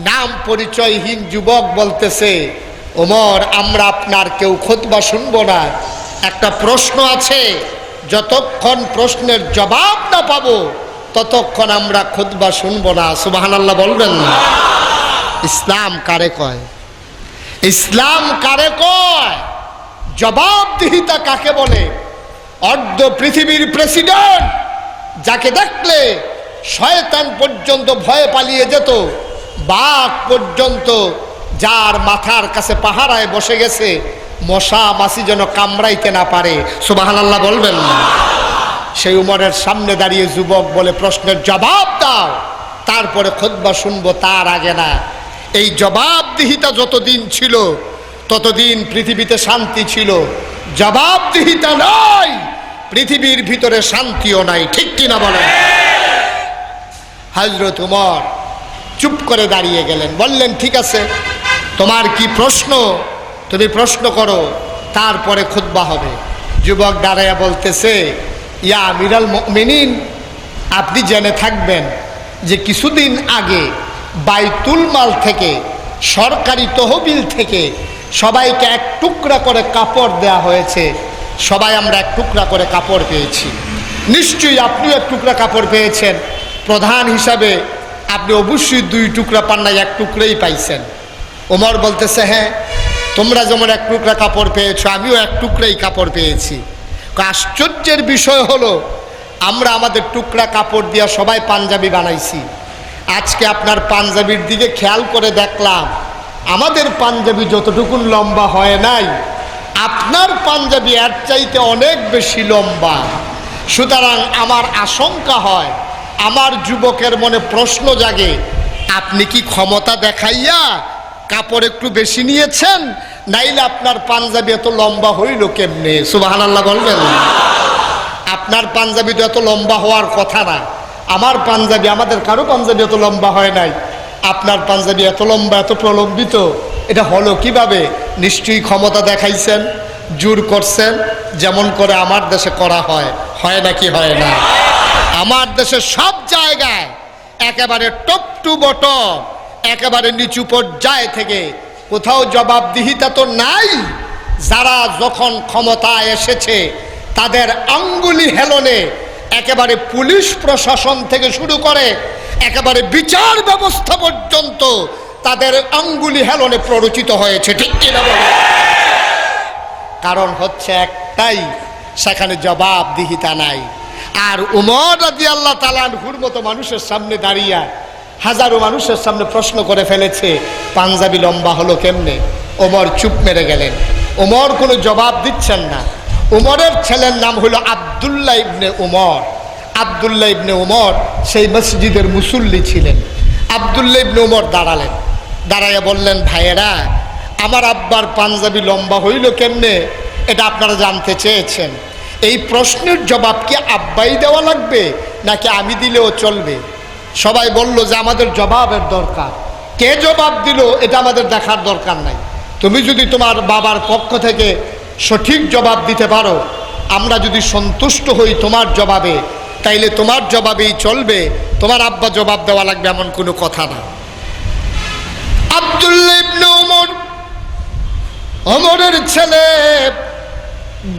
নাম পরিচয়হীন যুবক বলতেছে, ওমর আমরা আপনার কেউ খুতবা শুনবো না, একটা প্রশ্ন আছে, যতক্ষণ প্রশ্নের জবাব না পাবো ততক্ষণ আমরা খুতবা শুনবো না। সুবহানাল্লাহ বলবেন না? ইসলাম কারে কয়? ইসলাম কারে কয়? জবাবদিহিতা কাকে বলে? অর্ধ পৃথিবীর প্রেসিডেন্ট, যাকে দেখলে শয়তান পর্যন্ত ভয়ে পালিয়ে যেত, বাঘ পর্যন্ত যার মাথার কাছে পাহারায় বসে গেছে, মশা মাছি যেন কামড়াইতে না পারে। সুবহানাল্লাহ বলবেন না? সেই উমরের সামনে দাঁড়িয়ে যুবক বলে, প্রশ্নের জবাব দাও, তারপরে খুতবা শুনবো, তার আগে না। এই জবাবদিহিতা যতদিন ছিল ততদিন পৃথিবীতে শান্তি ছিল। জবাবদিহিতা নাই, পৃথিবীর ভিতরে শান্তিও নাই। ঠিক কিনা বলেন? হযরত উমর চুপ করে দাঁড়িয়ে গেলেন, বললেন, ঠিক আছে, তোমার কি প্রশ্ন তুমি প্রশ্ন করো, তারপরে খুতবা হবে। যুবক দাঁড়াইয়া বলতেছে, ইয়া আমিরাল মুমিনিন, আপনি জেনে থাকবেন যে কিছুদিন আগে বাইতুল মাল থেকে, সরকারি তহবিল থেকে সবাইকে এক টুকরা করে কাপড় দেয়া হয়েছে, সবাই আমরা এক টুকরা করে কাপড় পেয়েছি, নিশ্চয়ই আপনিও এক টুকরা কাপড় পেয়েছেন, প্রধান হিসাবে আপনি অবশ্যই 2 টুকরা পান না, 1 টুকরাই পাইছেন। ওমর বলতেছে, হ্যাঁ তোমরা যেমন 1 টুকরা কাপড় পেয়েছো, আমিও 1 টুকরাই কাপড় পেয়েছি। আশ্চর্যের বিষয় হলো, আমরা আমাদের টুকরা কাপড় দিয়া সবাই পাঞ্জাবি বানাইছি, আজকে আপনার পাঞ্জাবির দিকে খেয়াল করে দেখলাম, আমাদের পাঞ্জাবি যতটুকুন লম্বা হয় নাই, আপনার পাঞ্জাবি এর চাইতে অনেক বেশি লম্বা। সুতরাং আমার আশঙ্কা হয়, আমার যুবকের মনে প্রশ্ন জাগে, আপনি কি ক্ষমতা দেখাইয়া কাপড় একটু বেশি নিয়েছেন, নাইলে আপনার পাঞ্জাবি এত লম্বা হইল কেমনে? সুবহানাল্লাহ বলবেন? আপনার পাঞ্জাবি তো এত লম্বা হওয়ার কথা না, আমার পাঞ্জাবি, আমাদের কারো পাঞ্জাবি এত লম্বা হয় নাই, আপনার পাঞ্জাবি এত লম্বা, এত প্রলম্বিত, এটা হলো কিভাবে? নিশ্চয়ই ক্ষমতা দেখাইছেন, জোর করছেন, যেমন করে আমার দেশে করা হয়। হয় নাকি হয় না? আমার দেশে সব জায়গায় একেবারে টপ টু বটম, একেবারে নিচু পর্যায় থেকে কোথাও জবাবদিহিতা তো নাই। যারা যখন ক্ষমতায় এসেছে তাদের আঙ্গুলি হেলনে একেবারে পুলিশ প্রশাসন থেকে শুরু করে একেবারে বিচার ব্যবস্থা পর্যন্ত তাদের আঙ্গুলি হেলনে প্ররোচিত হয়েছে। ঠিক কিনা বলে? কারণ হচ্ছে একটাই, সেখানে জবাবদিহিতা নাই। আর উমর রাদিয়াল্লাহু তাআলা আনহুর মতো মানুষের সামনে দাঁড়িয়ে হাজারো মানুষের সামনে প্রশ্ন করে ফেলেছে, পাঞ্জাবি লম্বা হলো কেমনে? ওমর চুপ মেরে গেলেন। ওমর কোনো জবাব দিচ্ছেন না। উমরের ছেলের নাম হলো আব্দুল্লাহ ইবনে উমর। আব্দুল্লাহ ইবনে উমর সেই মসজিদের মুসল্লি ছিলেন। আব্দুল্লাহ ইবনে উমর দাঁড়ালেন, দাঁড়াইয়া বললেন, ভাইয়েরা, আমার আব্বার পাঞ্জাবি লম্বা হইল কেমনে, এটা আপনারা জানতে চেয়েছেন। এই প্রশ্নের জবাব কি আব্বাই দেওয়া লাগবে নাকি আমি দিলেও চলবে? সবাই বলল যে আমাদের জবাবের দরকার। কে জবাব দিল এটা আমাদের দেখার দরকার নাই, তুমি যদি তোমার বাবার পক্ষ থেকে সঠিক জবাব দিতে পারো, আমরা যদি সন্তুষ্ট হই তোমার জবাবে, তাইলে তোমার জবাবেই চলবে, তোমার আব্বা জবাব দেওয়া লাগবে এমন কোনো কথা না। আব্দুল্লাহ ইবনে ওমরের ছেলে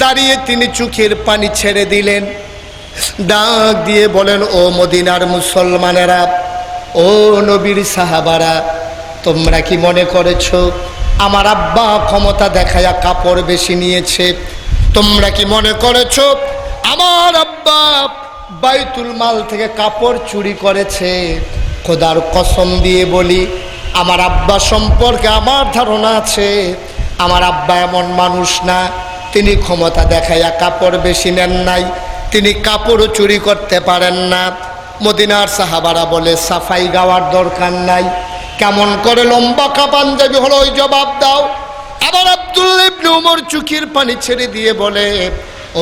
দাঁড়িয়ে তিনি চোখের পানি ছেড়ে দিলেন, ডাক দিয়ে বলেন, ও মদিনার মুসলমানেরা, ও নবীর সাহাবারা, তোমরা কি মনে করেছো আমার আব্বা ক্ষমতা দেখায়া কাপড় বেশি নিয়েছে? তোমরা কি মনে করেছো আমার আব্বা বাইতুল মাল থেকে কাপড় চুরি করেছে? খোদার কসম দিয়ে বলি, আমার আব্বা সম্পর্কে আমার ধারণা আছে, আমার আব্বা এমন মানুষ না, তিনি ক্ষমতা দেখাইয়া কাপড় বেশি নেন নাই, তিনি কাপড়ও চুরি করতে পারেন না। মদিনার সাহাবারা বলে, সাফাই গাওয়ার দরকার নাই, কেমন করে লম্বা পাঞ্জাবি হলো ওই জবাব দাও। আবার আব্দুল্লাহ ইবনে ওমর চোখের পানি ছেড়ে দিয়ে বলে,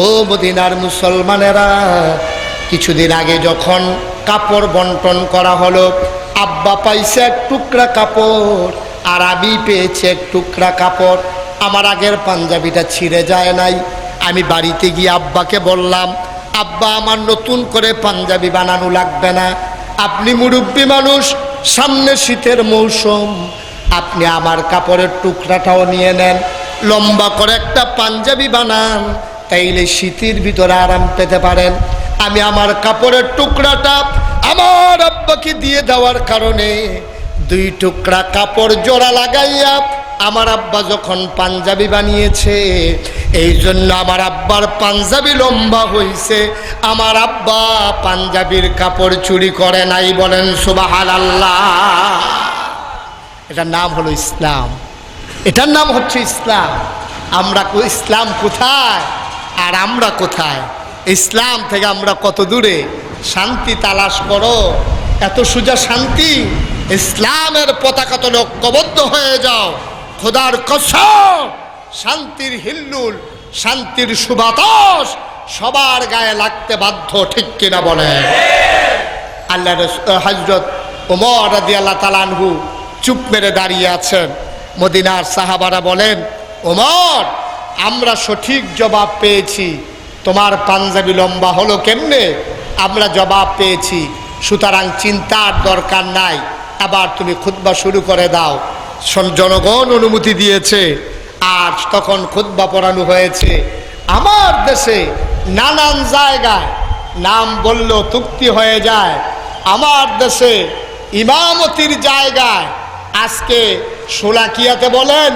ও মদিনার মুসলমানেরা, কিছুদিন আগে যখন কাপড় বন্টন করা হলো, আব্বা পাইছে এক টুকরা কাপড় আর আমি পেয়েছি এক টুকরা কাপড়, আমার আগের পাঞ্জাবিটা ছিঁড়ে যায় নাই। আমি বাড়িতে গিয়ে আব্বাকে বললাম, আব্বা আমার নতুন করে পাঞ্জাবি বানানো লাগবে না, আপনি মুরব্বী মানুষ, সামনে শীতের মৌসুম, আপনি আমার কাপড়ের টুকরাটাও নিয়ে নেন, লম্বা করে একটা পাঞ্জাবি বানান, তাইলে শীতের ভিতরে আরাম পেতে পারেন। আমি আমার কাপড়ের টুকরাটা আমার আব্বাকে দিয়ে দেওয়ার কারণে দুই টুকরা কাপড় জোড়া লাগাইয়া আমার আব্বা যখন পাঞ্জাবি বানিয়েছে, এই জন্য আমার আব্বার পাঞ্জাবি লম্বা হইছে, আমার আব্বা পাঞ্জাবির কাপড় চুরি করে নাই। বলেন সুবহানাল্লাহ। এটার নাম হলো ইসলাম, এটার নাম হচ্ছে ইসলাম। আমরা ইসলাম কোথায় আর আমরা কোথায়? ইসলাম থেকে আমরা কত দূরে? শান্তি তালাশ করো, এত সোজা শান্তি? ইসলামের পতাকা তলে ঐক্যবদ্ধ হয়ে যাও, খোদার কসম শান্তির হিল্লুল, শান্তির সুবাতাস সবার গায়ে লাগতে বাধ্য, ঠিক কিনা বলে? আল্লাহ হযরত ওমর রাদিয়াল্লাহু তাআলা আনহু চুপ মেরে দাঁড়িয়ে আছেন। মদিনার সাহাবারা বলেন, ওমর, আমরা সঠিক জবাব পেয়েছি, তোমার পাঞ্জাবি লম্বা হলো কেমনে? আমরা জবাব পেয়েছি, সুতরাং চিন্তার দরকার নাই, আবার তুমি খুতবা শুরু করে দাও। জনগণ অনুমতি দিয়েছে, আর তখন খুতবা পড়ানো হয়েছে। আমার দেশে নানান জায়গায় নাম বললেও তুক্তি হয়ে যায়। আমার দেশে ইমামতির জায়গায় আজকে শোলাকিয়াতে বলেন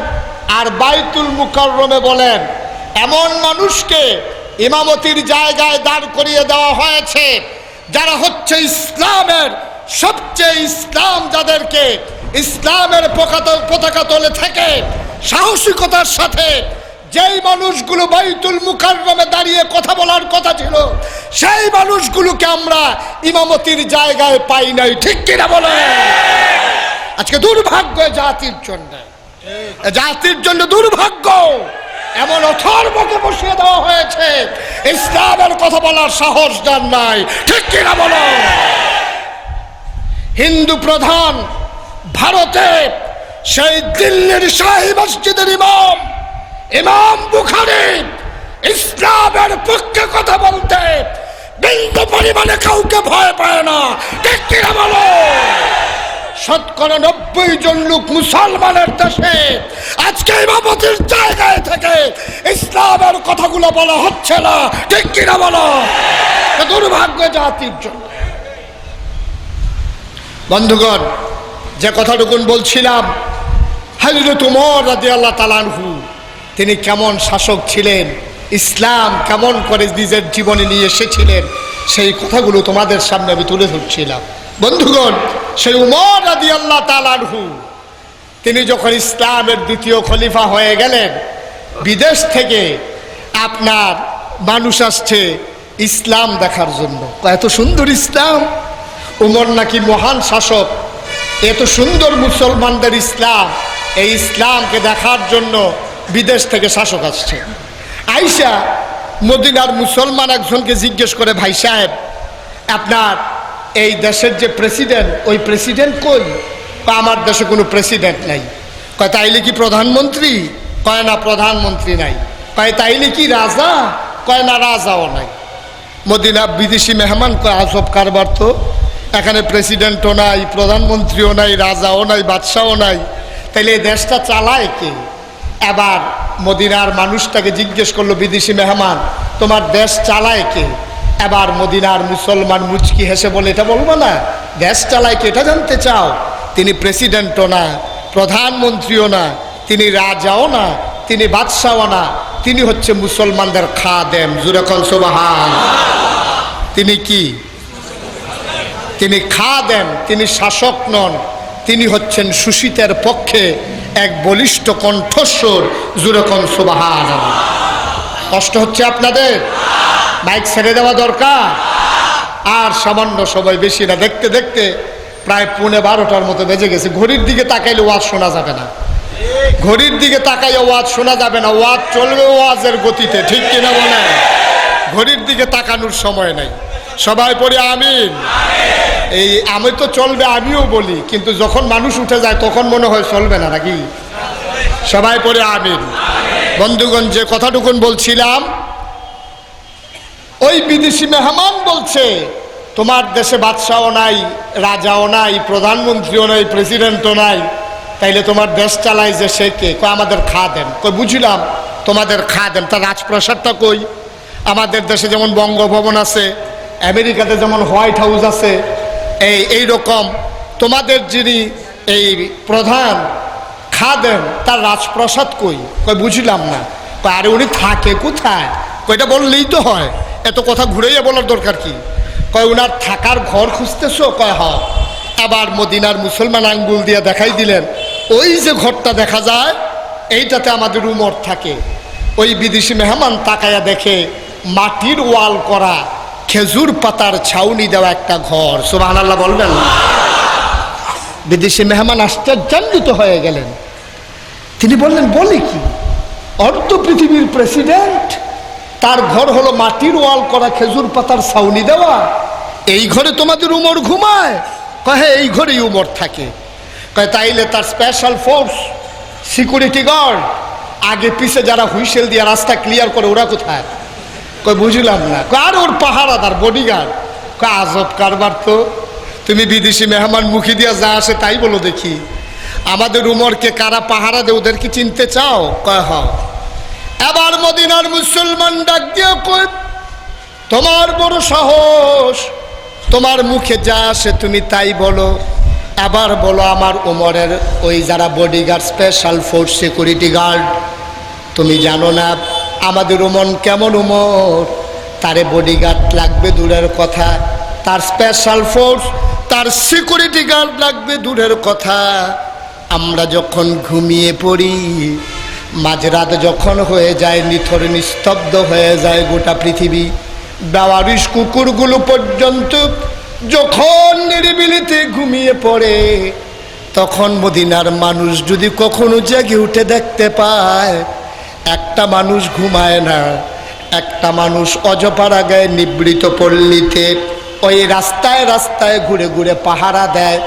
আর বাইতুল মুকাররমে বলেন, এমন মানুষকে ইমামতির জায়গায় দাঁড় করিয়ে দেওয়া হয়েছে যারা হচ্ছে ইসলামের সবচেয়ে, ইসলাম যাদেরকে ইসলামের পতাকা তলে থেকে সাহসিকতার সাথে যেই মানুষগুলো বাইতুল মুকাররমে দাঁড়িয়ে কথা বলার কথা ছিল, সেই মানুষগুলোকে আমরা ইমামতির জায়গায় পাই নাই, ঠিক কিনা বলে? আজকে দুর্ভাগ্য জাতির জন্য, জাতির জন্য দুর্ভাগ্য, এমন অথর্বকে বসিয়ে দেওয়া হয়েছে, ইসলামের কথা বলার সাহস যার নাই, ঠিক কিনা বলো? হিন্দু প্রধান ভারতে সেই দিল্লির শাহী মসজিদের ইমাম বুখারী ইসলামের পক্ষে কথা বলতে বিন্দু পরিমাণে কাউকে ভয় পায় না, ঠিক কিনা বলো? 90% জন লোক মুসলমানের দেশে আজকে ইমামতির জায়গায় থেকে ইসলামের কথাগুলো বলা হচ্ছে না, ঠিক কিনা বলো? দুর্ভাগ্য জাতির জন্য। বন্ধুগণ, যে কথাটুকুন বলছিলাম, হযরত ওমর রাদিয়াল্লাহু তাআলা আনহু তিনি কেমন শাসক ছিলেন, ইসলাম কেমন করে নিজের জীবনে নিয়ে এসেছিলেন, সেই কথাগুলো তোমাদের সামনে আমি তুলে ধরছিলাম। বন্ধুগণ, সেই ওমর রাদিয়াল্লাহু তাআলা আনহু তিনি যখন ইসলামের দ্বিতীয় খলিফা হয়ে গেলেন, বিদেশ থেকে আপনার মানুষ আসছে ইসলাম দেখার জন্য। এত সুন্দর ইসলাম, ওমর নাকি মহান শাসক, এত সুন্দর মুসলমানদের ইসলাম, এই ইসলামকে দেখার জন্য বিদেশ থেকে শাসক আসছে। আইসা মদিনার মুসলমান একজনকে জিজ্ঞেস করে, ভাই সাহেব, আপনার এই দেশের যে প্রেসিডেন্ট, ওই প্রেসিডেন্ট কই? বা আমার দেশে কোনো প্রেসিডেন্ট নাই। কয় তাইলে কি প্রধানমন্ত্রী? কয় না, প্রধানমন্ত্রী নাই। কয় তাইলে কি রাজা? কয় না, রাজাও নাই। মদিনা বিদেশি মেহমান কয় আজব কারবার তো, এখানে প্রেসিডেন্টও নাই, প্রধানমন্ত্রীও নাই, রাজাও নাই, বাদশাও নাই, তাইলে এই দেশটা চালায় কে? এবার মদিনার মানুষটাকে জিজ্ঞেস করলো বিদেশি মেহমান, তোমার দেশ চালায় কে? এবার মদিনার মুসলমান মুচকি হেসে বলে, এটা বলবো না, দেশ চালায় কে এটা জানতে চাও? তিনি প্রেসিডেন্টও না, প্রধানমন্ত্রীও না, তিনি রাজাও না, তিনি বাদশাও না, তিনি হচ্ছে মুসলমানদের খাদেম। জোরে কোন সুবহান। তিনি কি? তিনি খাদেম, তিনি শাসক নন, তিনি হচ্ছেন সুশীতের পক্ষে এক বলিষ্ঠ কণ্ঠস্বর। জোরে কোন সুবহান। কষ্ট হচ্ছে আপনাদের? মাইক ছেড়ে দেওয়া দরকার। আর সামান্য সময়, বেশি না, দেখতে দেখতে প্রায় 11:30 মতো বেজে গেছে। ঘড়ির দিকে তাকাইলে ওয়াজ শোনা যাবে না, ঘড়ির দিকে তাকাইলে ওয়াজ শোনা যাবে না, ওয়াজ চলবে ওয়াজের গতিতে, ঠিক কিনা বলে? ঘড়ির দিকে তাকানোর সময় নাই। সবাই পড়ি আমিন। এই আমি তো চলবে আমিও বলি, কিন্তু যখন মানুষ উঠে যায় তখন মনে হয় চলবে না, নাকি? সবাই পড়ি আমিন। বন্ধুগণ, যে কথাটুকুন বলছিলাম, ওই বিদেশি মেহমান বলছে তোমার দেশে বাদশাও নাই, রাজাও নাই, প্রধানমন্ত্রীও নাই, প্রেসিডেন্টও নাই, তাইলে তোমার দেশ চালায় যে সে কে? কয় আমাদের খাদেম। কই বুঝলাম তোমাদের খাদেম, তার রাজপ্রাসাদটা কই? আমাদের দেশে যেমন বঙ্গভবন আছে, আমেরিকাতে যেমন হোয়াইট হাউস আছে, এই রকম তোমাদের যিনি এই প্রধান খাদেম, তার রাজপ্রাসাদ কই? কই বুঝলাম না। কয় আরে উনি থাকে কোথায়? কয়টা বললেই তো হয়, এত কথা ঘুরেইয়া বলার দরকার কি? কয় উনার থাকার ঘর খুঁজতেছো? কয় হ্যাঁ। আবার মদিনার মুসলমান আঙ্গুল দিয়ে দেখাই দিলেন, ওই যে ঘরটা দেখা যায় এইটাতে আমাদের উমর থাকে। ওই বিদেশি মেহমান তাকায়া দেখে মাটির ওয়াল করা, খেজুর পাতার ছাউনি দেওয়া একটা ঘর। সুবহানাল্লাহ বলবেন না? বিদেশি মেহমান আশ্চর্যান্বিত হয়ে গেলেন। তিনি বললেন, বলে কি? অর্ধ পৃথিবীর প্রেসিডেন্ট, তার ঘর হলো মাটির ওয়াল করা, খেজুর পাতার ছাউনি দেওয়া, এই ঘরে তোমাদের উমর ঘুমায়? কয় হ্যাঁ, এই ঘরেই উমর থাকে। কয় তাইলে তার স্পেশাল ফোর্স, সিকিউরিটি গার্ড, আগে পিছে যারা হুইসেল দিয়ে রাস্তা ক্লিয়ার করে, ওরা কোথায়? কয় বুঝলাম না। কয় আর ওর পাহারাদার, বডিগার্ড। কয় আজব কারবার তো, তুমি বিদেশি মেহমান মুখী দিয়া যা আসে তাই বলো দেখি, আমাদের উমরকে কারা পাহারা দেয় ওদের কি চিনতে চাও? কয় হ্যাঁ। এবার মদিনার মুসলমান ডাক দিয়ে কয়, তোমার বড় সাহস, তোমার মুখে যা আসে তুমি তাই বলো, এবার বলো আমার উমরের ওই যারা bodyguard, special force, security guard, তুমি জানো না আমাদের উমর কেমন উমর? তারে বডিগার্ড লাগবে দূরের কথা, তার স্পেশাল ফোর্স, তার সিকিউরিটি গার্ড লাগবে দূরের কথা। আমরা যখন ঘুমিয়ে পড়ি, মাঝরাত যখন হয়ে যায়, নিথর নিস্তব্ধ হয়ে যায় গোটা পৃথিবী, বেওয়ারিশ কুকুরগুলো পর্যন্ত যখন নিরিবিলিতে ঘুমিয়ে পড়ে, তখন মদিনার মানুষ যদি কখনো জেগে উঠে দেখতে পায় একটা মানুষ ঘুমায় না, একটা মানুষ অজপাড়া গায়ে নিবৃত পল্লীতে ওই রাস্তায় রাস্তায় ঘুরে ঘুরে পাহারা দেয়,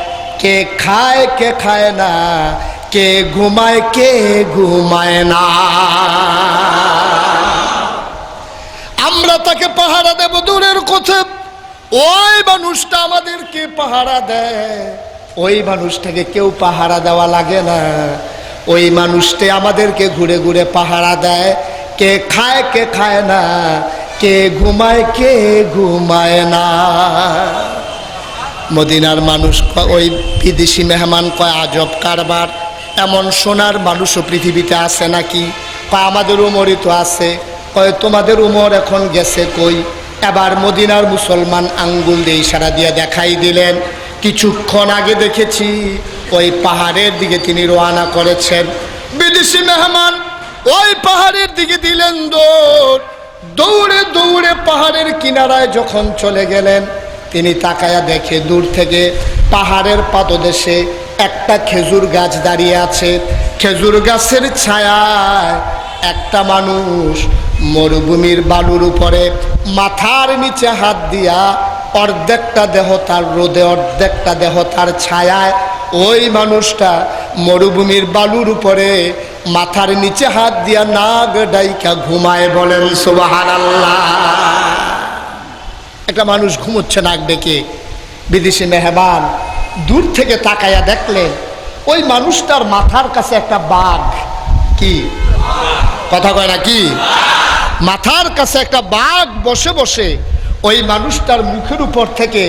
কে খায় কে খায় না, কে ঘুমায় কে ঘুমায় না, আমরা তাকে পাহারা দেব দূরের কথা, ওই মানুষটা আমাদেরকে পাহারা দেয়, ওই মানুষটাকে কেউ পাহারা দেওয়া লাগে না, ওই মানুষটা আমাদেরকে ঘুরে ঘুরে পাহারা দেয়, কে খায় কে খায় না, কে ঘুমায় না। মদিনার মানুষ ওই বিদেশি মেহমান কয় আজব কারবার, এমন সোনার মানুষও পৃথিবীতে আছে নাকি? কয় আমাদের উমরই তো আছে। কয় তোমাদের উমর এখন গেছে কই? এবার মদিনার মুসলমান আঙ্গুল দিয়ে ইশারা দিয়ে দেখাই দিলেন, কিছুক্ষণ আগে দেখেছি ওই পাহাড়ের দিকে তিনি রওনা করেছেন। বিদেশি মেহমান ওই পাহাড়ের দিকে দিলেন দৌড়, দৌড়ে দৌড়ে পাহাড়ের কিনারায় যখন চলে গেলেন, তিনি তাকায়া দেখে দূর থেকে পাহাড়ের পাদদেশে একটা খেজুর গাছ দাঁড়িয়ে আছে। খেজুর গাছের ছায়ায় একটা মানুষ মরুভূমির বালুর উপরে মাথার নিচে হাত দিয়া, অর্ধেকটা দেহ তার রোদে, অর্ধেকটা দেহ তার ছায়ায়, ওই মানুষটা মরুভূমির বালুর উপরে মাথার নিচে হাত দিয়া নাক ডাইকা ঘুমায়। বলেন সুবহানাল্লাহ। একটা মানুষ ঘুমোচ্ছে নাক ডেকে। বিদেশি মেহমান দূর থেকে তাকায়া দেখলেন ওই মানুষটার মাথার কাছে একটা বাঘ, কি কথা কয় না, কি মাথার কাছে একটা বাঘ বসে বসে ওই মানুষটার মুখের উপর থেকে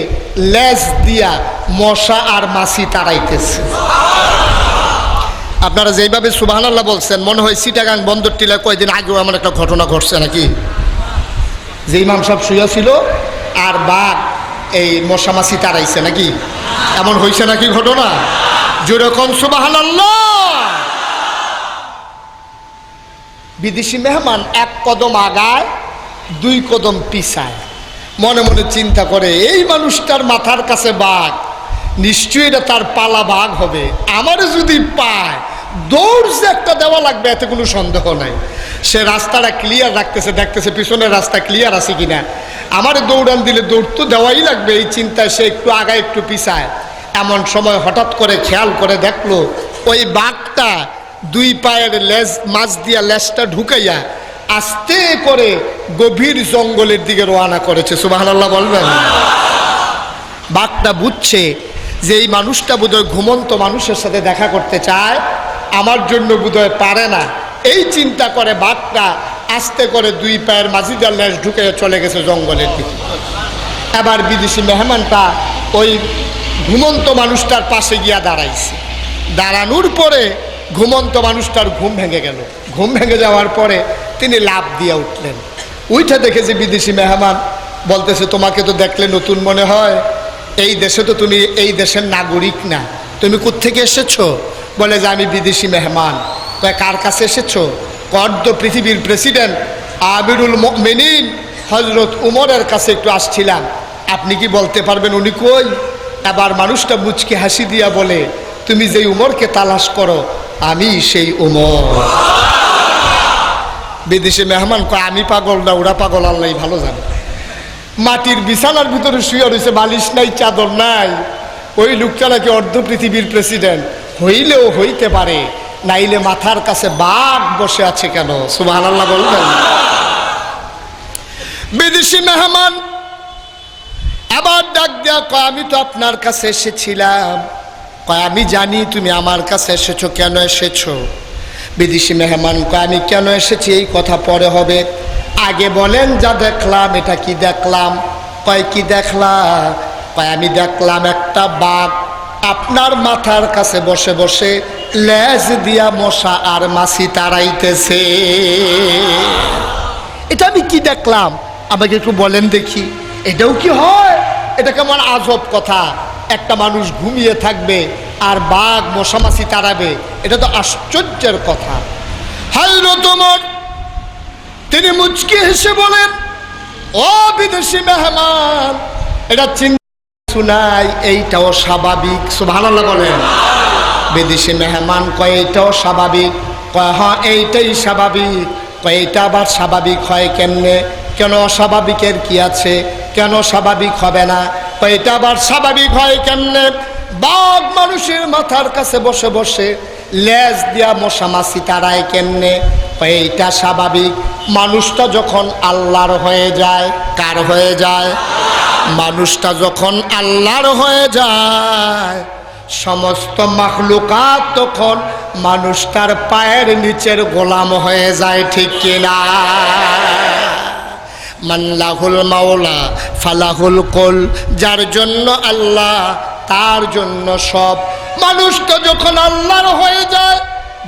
লেজ দিয়া মশা আর মাছি তাড়াইতেছে। আপনারা যেইভাবে সুবহানাল্লাহ বলছেন মনে হয় চিটাগাং বন্দর টিলা কয়েকদিন আগেও এমন একটা ঘটনা ঘটছে নাকি, যে ইমাম সাহেব শুয়ে ছিল আর বাঘ এই মশা মাছি তাড়াইছে নাকি, এমন হয়েছে নাকি ঘটনা? যেরকম সুবহানাল্লাহ। বিদেশি মেহমান এক কদম আগায় দুই কদম পিছায়, মনে মনে চিন্তা করে এই মানুষটার মাথার কাছে বাঘ, নিশ্চয়ই এটা তার পালা বাঘ হবে, আমার যদি পায় দৌড় যে একটা দেওয়া লাগবে এতে কোনো সন্দেহ নাই। সে রাস্তাটা ক্লিয়ার রাখতেছে, দেখতেছে পিছনের রাস্তা ক্লিয়ার আছে কিনা, আমার দৌড়ান দিলে দৌড় তো দেওয়াই লাগবে, এই চিন্তায় সে একটু আগায় একটু পিছায়। এমন সময় হঠাৎ করে খেয়াল করে দেখলো ওই বাঘটা দুই পায়ের লেজ মাছ দিয়া লেজটা ঢুকাইয়া আস্তে করে গভীর জঙ্গলের দিকে রওনা করেছে। সুবহানাল্লাহ বলবেন। বাঘটা বুঝছে যে এই মানুষটা বোধহয় ঘুমন্ত মানুষের সাথে দেখা করতে চায়, আমার জন্য বোধহয় পারে না, এই চিন্তা করে বাঘটা আস্তে করে দুই পায়ের মাঝি দিয়ে লেজ ঢুকে চলে গেছে জঙ্গলের দিকে। এবার বিদেশি মেহমানটা ওই ঘুমন্ত মানুষটার পাশে গিয়া দাঁড়াইছে। দাঁড়ানোর পরে ঘুমন্ত মানুষটার ঘুম ভেঙে গেল। ঘুম ভেঙে যাওয়ার পরে তিনি লাফ দিয়ে উঠলেন। উঠে দেখে যে বিদেশি মেহমান বলতেছে, তোমাকে তো দেখলে নতুন মনে হয়, এই দেশে তো তুমি এই দেশের নাগরিক না, তুমি কোত্থেকে এসেছো? বলে যে আমি বিদেশি মেহমান। কার কাছে এসেছো? অর্ধ পৃথিবীর প্রেসিডেন্ট আমিরুল মুমিনিন হজরত উমরের কাছে একটু আসছিলাম, আপনি কি বলতে পারবেন উনি কই? এবার মানুষটা মুচকি হাসি দিয়া বলে, তুমি যেই উমরকে তালাশ করো আমি সেই উমর। বিদেশি মেহমান কয়, আমি পাগল না ওরা পাগল, আল্লাহ ভালো জানে। মাটির বিছানার ভিতরে শুয়ে রয়েছে, বালিশ নাই চাদর নাই, ওই লোকটা নাকি অর্ধ পৃথিবীর প্রেসিডেন্ট, হইলেও হইতে পারে, নাইলে মাথার কাছে বাঘ বসে আছে কেন? সুবহানাল্লাহ বলবেন। বিদেশি মেহমান আবার ডাক দেয়া কয়, আমি তো আপনার কাছে এসেছিলাম। কয়, আমি জানি তুমি আমার কাছে এসেছো, কেন এসেছো? বিদেশি মেহমান কয়, আমি কেন এসেছি এই কথা পরে হবে, আগে বলেন যা দেখলাম এটা কি দেখলাম? কয়, কি দেখলাম? কয়, আমি দেখলাম একটা বাঘ আপনার মাথার কাছে বসে বসে লেজ দিয়া মশা আর মাছি তাড়াইতেছে। এটা আমি কি দেখলাম আমাকে একটু বলেন দেখি, এটাও কি হয়? এটা কেমন আজব কথা, একটা মানুষ ঘুমিয়ে থাকবে আর বাঘ মশা মাছি তাড়াবে, এটা তো আশ্চর্যের কথা। হযরত ওমর তিনি মুচকি হেসে বলেন, ও বিদেশি মেহমান, এটা চিন্তা শুনাই, এইটাও স্বাভাবিক। সুবহানাল্লাহ বলেন। বিদেশি মেহমান কয়, এইটাও স্বাভাবিক? কয়, হ্যাঁ এইটাই স্বাভাবিক। কয়, এইটা আবার স্বাভাবিক হয় কেমনে? কেন অস্বাভাবিকের কি আছে, কেন স্বাভাবিক হবে না? কয়, এটা আবার স্বাভাবিক হয় কেমনে? বাঘ মানুষের মাথার কাছে বসে বসে লেজ দিয়া মশা মাছি তাড়ায় কেমনে? কয়, এইটা স্বাভাবিক। মানুষটা যখন আল্লাহর হয়ে যায়, কার হয়ে যায়? মানুষটা যখন আল্লাহর হয়ে যায়, সমস্ত মাখলুকাত তখন মানুষটার পায়ের নিচের গোলাম হয়ে যায়, ঠিক কিনা? মাল্লাহুল মাওলা ফালাহুল কুল, যার জন্য আল্লাহ তার জন্য সব। মানুষটা যখন আল্লাহর হয়ে যায়,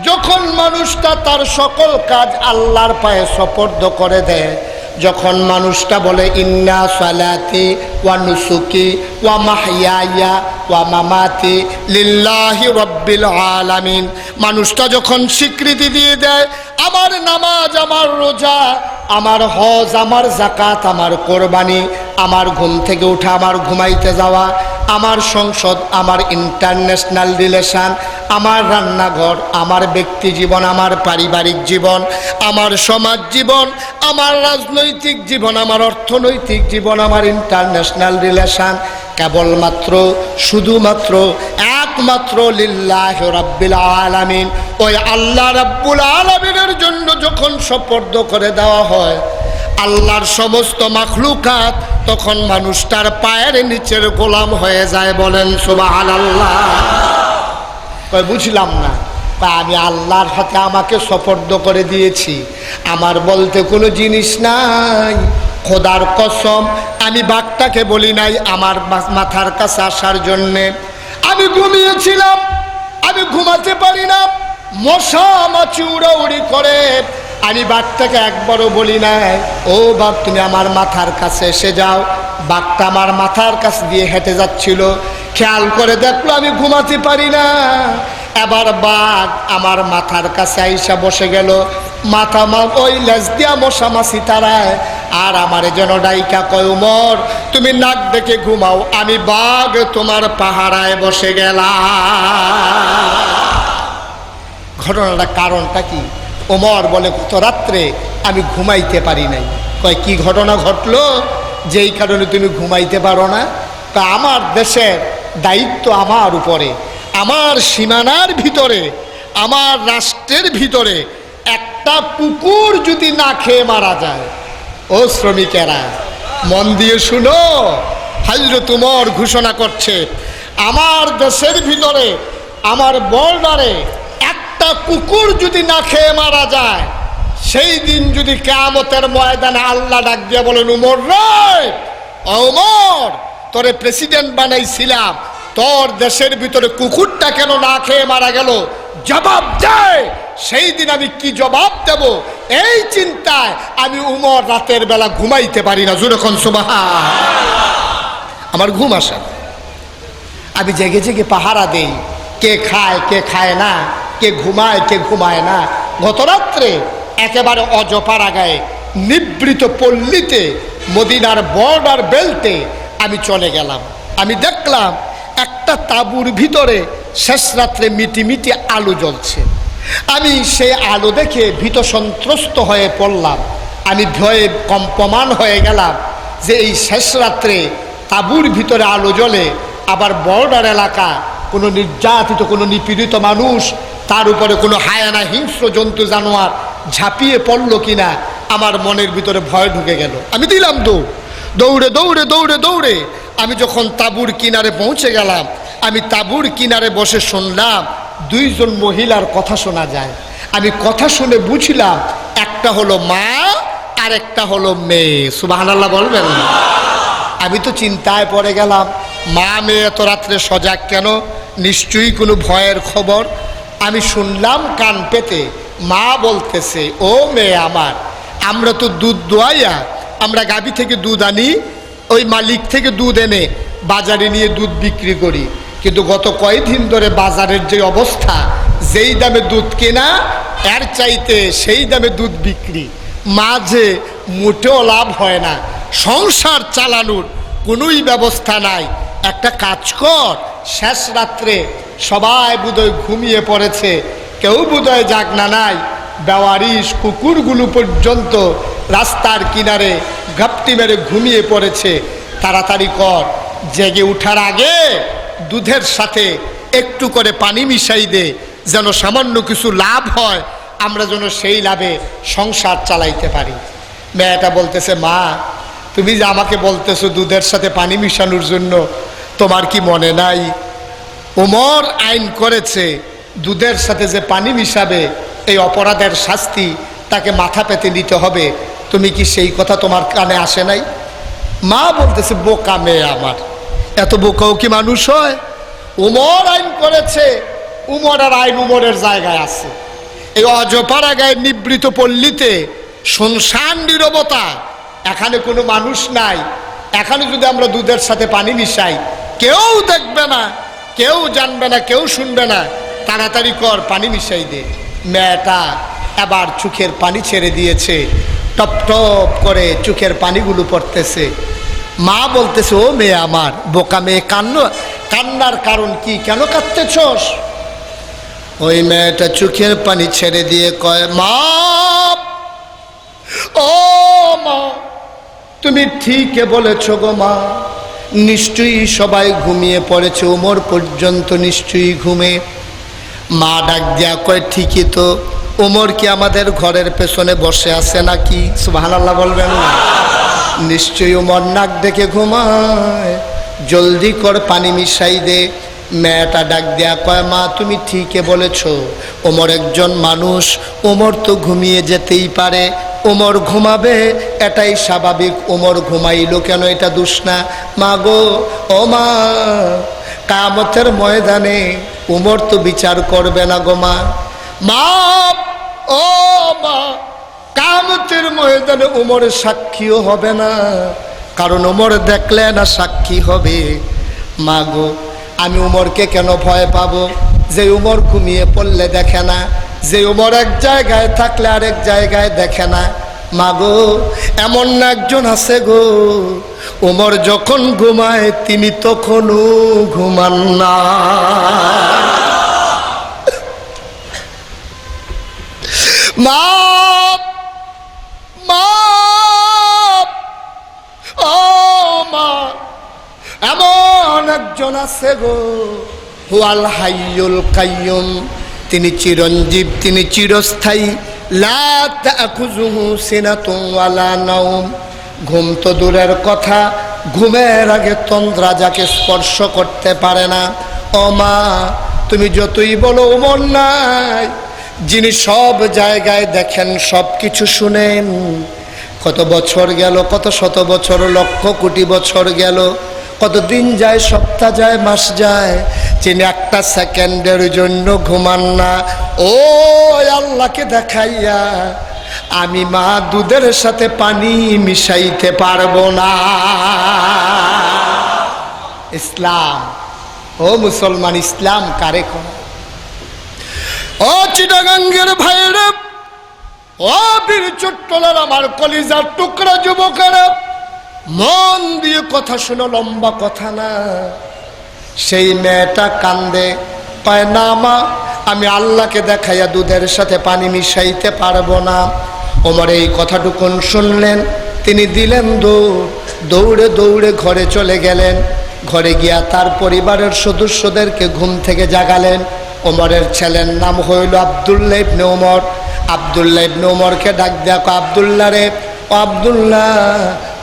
যখন মানুষটা তার সকল কাজ আল্লাহর পায়ে সুপর্দ করে দেয়, যখন মানুষটা বলে ইন্না সালাতি ওয়া নুসুকি ওয়া মাহইয়ায়া ওয়া মামাতি লিল্লাহি রাব্বিল আলামিন, মানুষটা যখন স্বীকৃতি দিয়ে দেয় আমার নামাজ, আমার রোজা, আমার হজ, আমার যাকাত, আমার কোরবানি, আমার ঘুম থেকে ওঠা, আমার ঘুমাইতে যাওয়া, আমার সংসদ, আমার ইন্টারন্যাশনাল রিলেশন, আমার রান্নাঘর, আমার ব্যক্তি জীবন, আমার পারিবারিক জীবন, আমার সমাজ জীবন, আমার রাজনৈতিক জীবন, আমার অর্থনৈতিক জীবন, আমার ইন্টারন্যাশনাল রিলেশন কেবলমাত্র শুধুমাত্র একমাত্র লিল্লাহি রাব্বিল আলামিন, ওই আল্লাহ রাব্বুল আলামিনের জন্য যখন সুপর্দ করে দেওয়া হয়, আল্লাহর সমস্ত মাখলুকাত তখন মানুষটার পায়ের নিচের গোলাম হয়ে যায়। বলেন সুবহানাল্লাহ। কই বুঝলাম না। আমি আল্লাহর হাতে আমাকে সুপর্দ করে দিয়েছি, আমার বলতে কোনো জিনিস নাই। খোদার কসম আমি বাঘটাকে বলি নাই আমার মাথার কাছে আসার জন্যে। আমি ঘুমিয়েছিলাম, আমি ঘুমাতে পারি না, মশা মাছি উড়াউড়ি করে। আমি বাঘটাকে একবারও বলি নাই ও বাঘ তুমি আমার মাথার কাছে এসে যাও। বাঘটা আমার মাথার কাছে দিয়ে হেঁটে যাচ্ছিল, খেয়াল করে দেখলো আমি ঘুমাতে পারি না। এবার বাঘ আমার মাথার কাছে আইসা বসে গেল, মাথা ওই লেজ দিয়া মশা মাছি তারায়। আর আমারে যেন ডাইকা কয় উমর তুমি নাক ডেকে ঘুমাও, আমি বাঘ তোমার পাহারায় বসে গেলাম। ঘটনাটা কারণটা কি? ওমর বলে গত রাত্রে আমি ঘুমাইতে পারি নাই। কয় কি ঘটনা ঘটলো যেই কারণে তুমি ঘুমাইতে পারো না? তা আমার দেশের দায়িত্ব আমার উপরে, আমার সীমানার ভিতরে, আমার রাষ্ট্রের ভিতরে একটা কুকুর যদি না খেয়ে মারা যায়, ও শ্রমিকেরা মন দিয়ে শুনো, হযরত ওমর ঘোষণা করছে আমার দেশের ভিতরে, আমার বর্ডারে একটা কুকুর যদি না খেয়ে মারা যায়, সেই দিন যদি কিয়ামতের ময়দানে আল্লাহ ডাক দিয়ে বলেন উমর রে, ওমর তোরে প্রেসিডেন্ট বানাইছিলাম, তোর দেশের ভিতরে কুকুরটা কেন না খেয়ে মারা গেল, জবাব দেয়। সেই দিন আমি কি জবাব দেব এই চিন্তায় আমি উমর রাতের বেলা ঘুমাইতে পারি না। জোরে কোন সুবহানাল্লাহ। আমার ঘুম আসে, আমি জেগে জেগে পাহারা দেই, কে খায় কে খায় না, কে ঘুমায় কে ঘুমায় না। গত রাত্রে একেবারে অজপাড়া গায়ে নিবৃত পল্লীতে মদিনার বর্ডার বেল্টে আমি চলে গেলাম। আমি দেখলাম একটা তাঁবুর ভিতরে শেষ রাত্রে মিটি আলো জ্বলছে। আমি সেই আলো দেখে ভীত সন্ত্রস্ত হয়ে পড়লাম। আমি ভয়ে কম্পমান হয়ে গেলাম যে এই শেষ রাত্রে তাঁবুর ভিতরে আলো জ্বলে, আবার বর্ডার এলাকা, কোনো নির্যাতিত কোনো নিপীড়িত মানুষ, তার উপরে কোনো হায়ানা হিংস্র জন্তু জানোয়ার ঝাঁপিয়ে পড়লো কিনা আমার মনের ভিতরে ভয় ঢুকে গেল। আমি দিলাম দৌড়ে দৌড়ে দৌড়ে দৌড়ে আমি যখন তাঁবুর কিনারে পৌঁছে গেলাম, আমি তাঁবুর কিনারে বসে শুনলাম দুইজন মহিলার কথা শোনা যায়। আমি কথা শুনে বুঝলাম একটা হলো মা আর একটা হলো মেয়ে। সুবহানাল্লাহ বলবেন না? আমি তো চিন্তায় পড়ে গেলাম, মা মেয়ে এত রাত্রে সজাগ কেন? নিশ্চয়ই কোনো ভয়ের খবর। আমি শুনলাম কান পেতে মা বলতেছে ও মেয়ে আমার, আমরা তো দুধ দোয়াইয়া, আমরা গাভী থেকে দুধ আনি, ওই মালিক থেকে দুধ এনে বাজারে নিয়ে দুধ বিক্রি করি, কিন্তু গত কয়েকদিন ধরে বাজারের যে অবস্থা, যেই দামে দুধ কেনা এর চাইতে সেই দামে দুধ বিক্রি, মাঝে মোটেও লাভ হয় না, সংসার চালানোর কোনোই ব্যবস্থা নাই। একটা কাজ কর, শেষ রাত্রে সবাই বোধহয় ঘুমিয়ে পড়েছে, কেউ বোধহয় জাগনা নাই, বেওয়ারিশ কুকুরগুলো পর্যন্ত রাস্তার কিনারে ঘাপটি মেরে ঘুমিয়ে পড়েছে, তাড়াতাড়ি কর, জেগে উঠার আগে দুধের সাথে একটু করে পানি মিশাই দে, যেন সামান্য কিছু লাভ হয়, আমরা যেন সেই লাভে সংসার চালাইতে পারি। মেয়েটা বলতেছে মা তুমি যে আমাকে বলতেছো দুধের সাথে পানি মিশানোর জন্য, তোমার কি মনে নাই ওমর আইন করেছে দুধের সাথে যে পানি মিশাবে এই অপরাধের শাস্তি তাকে মাথা পেতে নিতে হবে, তুমি কি সেই কথা তোমার কানে আসে নাই? মা বলতেছে বোকা মেয়ে আমার, এত বোকাও কি মানুষ হয়? ওমর আইন করেছে, উমরের আইন উমরের জায়গায় আছে। এই অজপাড়া গায়ে নিবৃত পল্লীতে শুনশান নীরবতা, এখানে কোনো মানুষ নাই, এখানে যদি আমরা দুধের সাথে পানি মিশাই কেউ দেখবে না, কেউ জানবে না, কেউ শুনবে না, তাড়াতাড়ি কর পানি মিশাই দে। মেয়েটা এবার চোখের পানি ছেড়ে দিয়েছে, টপ টপ করে চোখের পানিগুলো পড়তেছে। মা বলতেছে ও মেয়ে আমার, বোকা মেয়ে, কান্নার কারণ কি, কেন কাঁদতেছস? ওই মেয়েটা চোখের পানি ছেড়ে দিয়ে কয় মা, ও মা তুমি ঠিকই বলেছ গো মা, নিশ্চয়ই সবাই ঘুমিয়ে পড়েছে, ওমর পর্যন্ত নিশ্চয়ই ঘুমে। মা ডাক দিয়া কয় ঠিকই তো, ওমর কি আমাদের ঘরের পেছনে বসে আছে নাকি? সুবহানাল্লাহ বলবেন না? নিশ্চয়ই ওমর নাক ডেকে ঘুমায়। জলদি কর পানি মিশাই দে। মেয়েটা ডাক দেয়া কয়, মা তুমি ঠিকই বলেছ, ওমর একজন মানুষ, ওমর তো ঘুমিয়ে যেতেই পারে, ওমর ঘুমাবে এটাই স্বাভাবিক। ওমর ঘুমাইলো কেন, এটা দোষ না। মা গো, ও মা, কিয়ামতের ময়দানে ওমর তো বিচার করবে না গো মা। মা, ও মা, কিয়ামতের ময়দানে ওমরের সাক্ষীও হবে না, কারণ ওমর দেখলে না সাক্ষী হবে। মা গো, আমি উমরকে কেন ভয় পাবো? যে উমর ঘুমিয়ে পড়লে দেখে না, যে উমর এক জায়গায় থাকলে আরেক জায়গায় দেখে না। মা গো, এমন একজন আছে গো, উমর যখন ঘুমায় তিনি তখনও ঘুমান না। মা, মা, ও মা, এমন একজন আছে গো, হুয়াল হাইয়ুল কাইয়ুম, তিনি চিরঞ্জীব, তিনি চিরস্থায়ী। লা তাখুযুহু সিনাতুন ওয়ালা নাওম, ঘুম তো দূরের কথা, ঘুমের আগে তন্দ্রা যাকে স্পর্শ করতে পারে না। ও মা, তুমি যতই বলো ওমর নাই, যিনি সব জায়গায় দেখেন, সব কিছু শুনেন। কত বছর গেল, কত শত বছর, লক্ষ কোটি বছর গেল, কত দিন যায়, সপ্তাহ যায়, মাস যায়, যিনি একটা সেকেন্ডের জন্য ঘুমান না। ও আল্লাহকে দেখাইয়া আমি মা দুধের সাথে পানি মিশাইতে পারবো না। ইসলাম, ও মুসলমান, ইসলাম কারে কয়? ও চিটাগাঙ্গের ভাইরা, ও বীর চট্টলার আমার কলিজার টুকরা যুবকেরা, মন দিয়ে কথা শুনো, লম্বা কথা না। সেই মেয়েটা কান্দে, কয় না মা, আমি আল্লাহকে দেখাইয়া দুধের সাথে পানি মিশাইতে পারবো না। ওমর এই কথাটুকুন শুনলেন, তিনি দিলেন দৌড়, দৌড়ে দৌড়ে ঘরে চলে গেলেন। ঘরে গিয়া তার পরিবারের সদস্যদেরকে ঘুম থেকে জাগালেন। ওমরের ছেলের নাম হইল আব্দুল্লাহ ইবনে ওমর। আব্দুল্লাহ ইবনে ওমরকে ডাক দেয়া, আব্দুল্লাহ রে, ও আব্দুল্লাহ,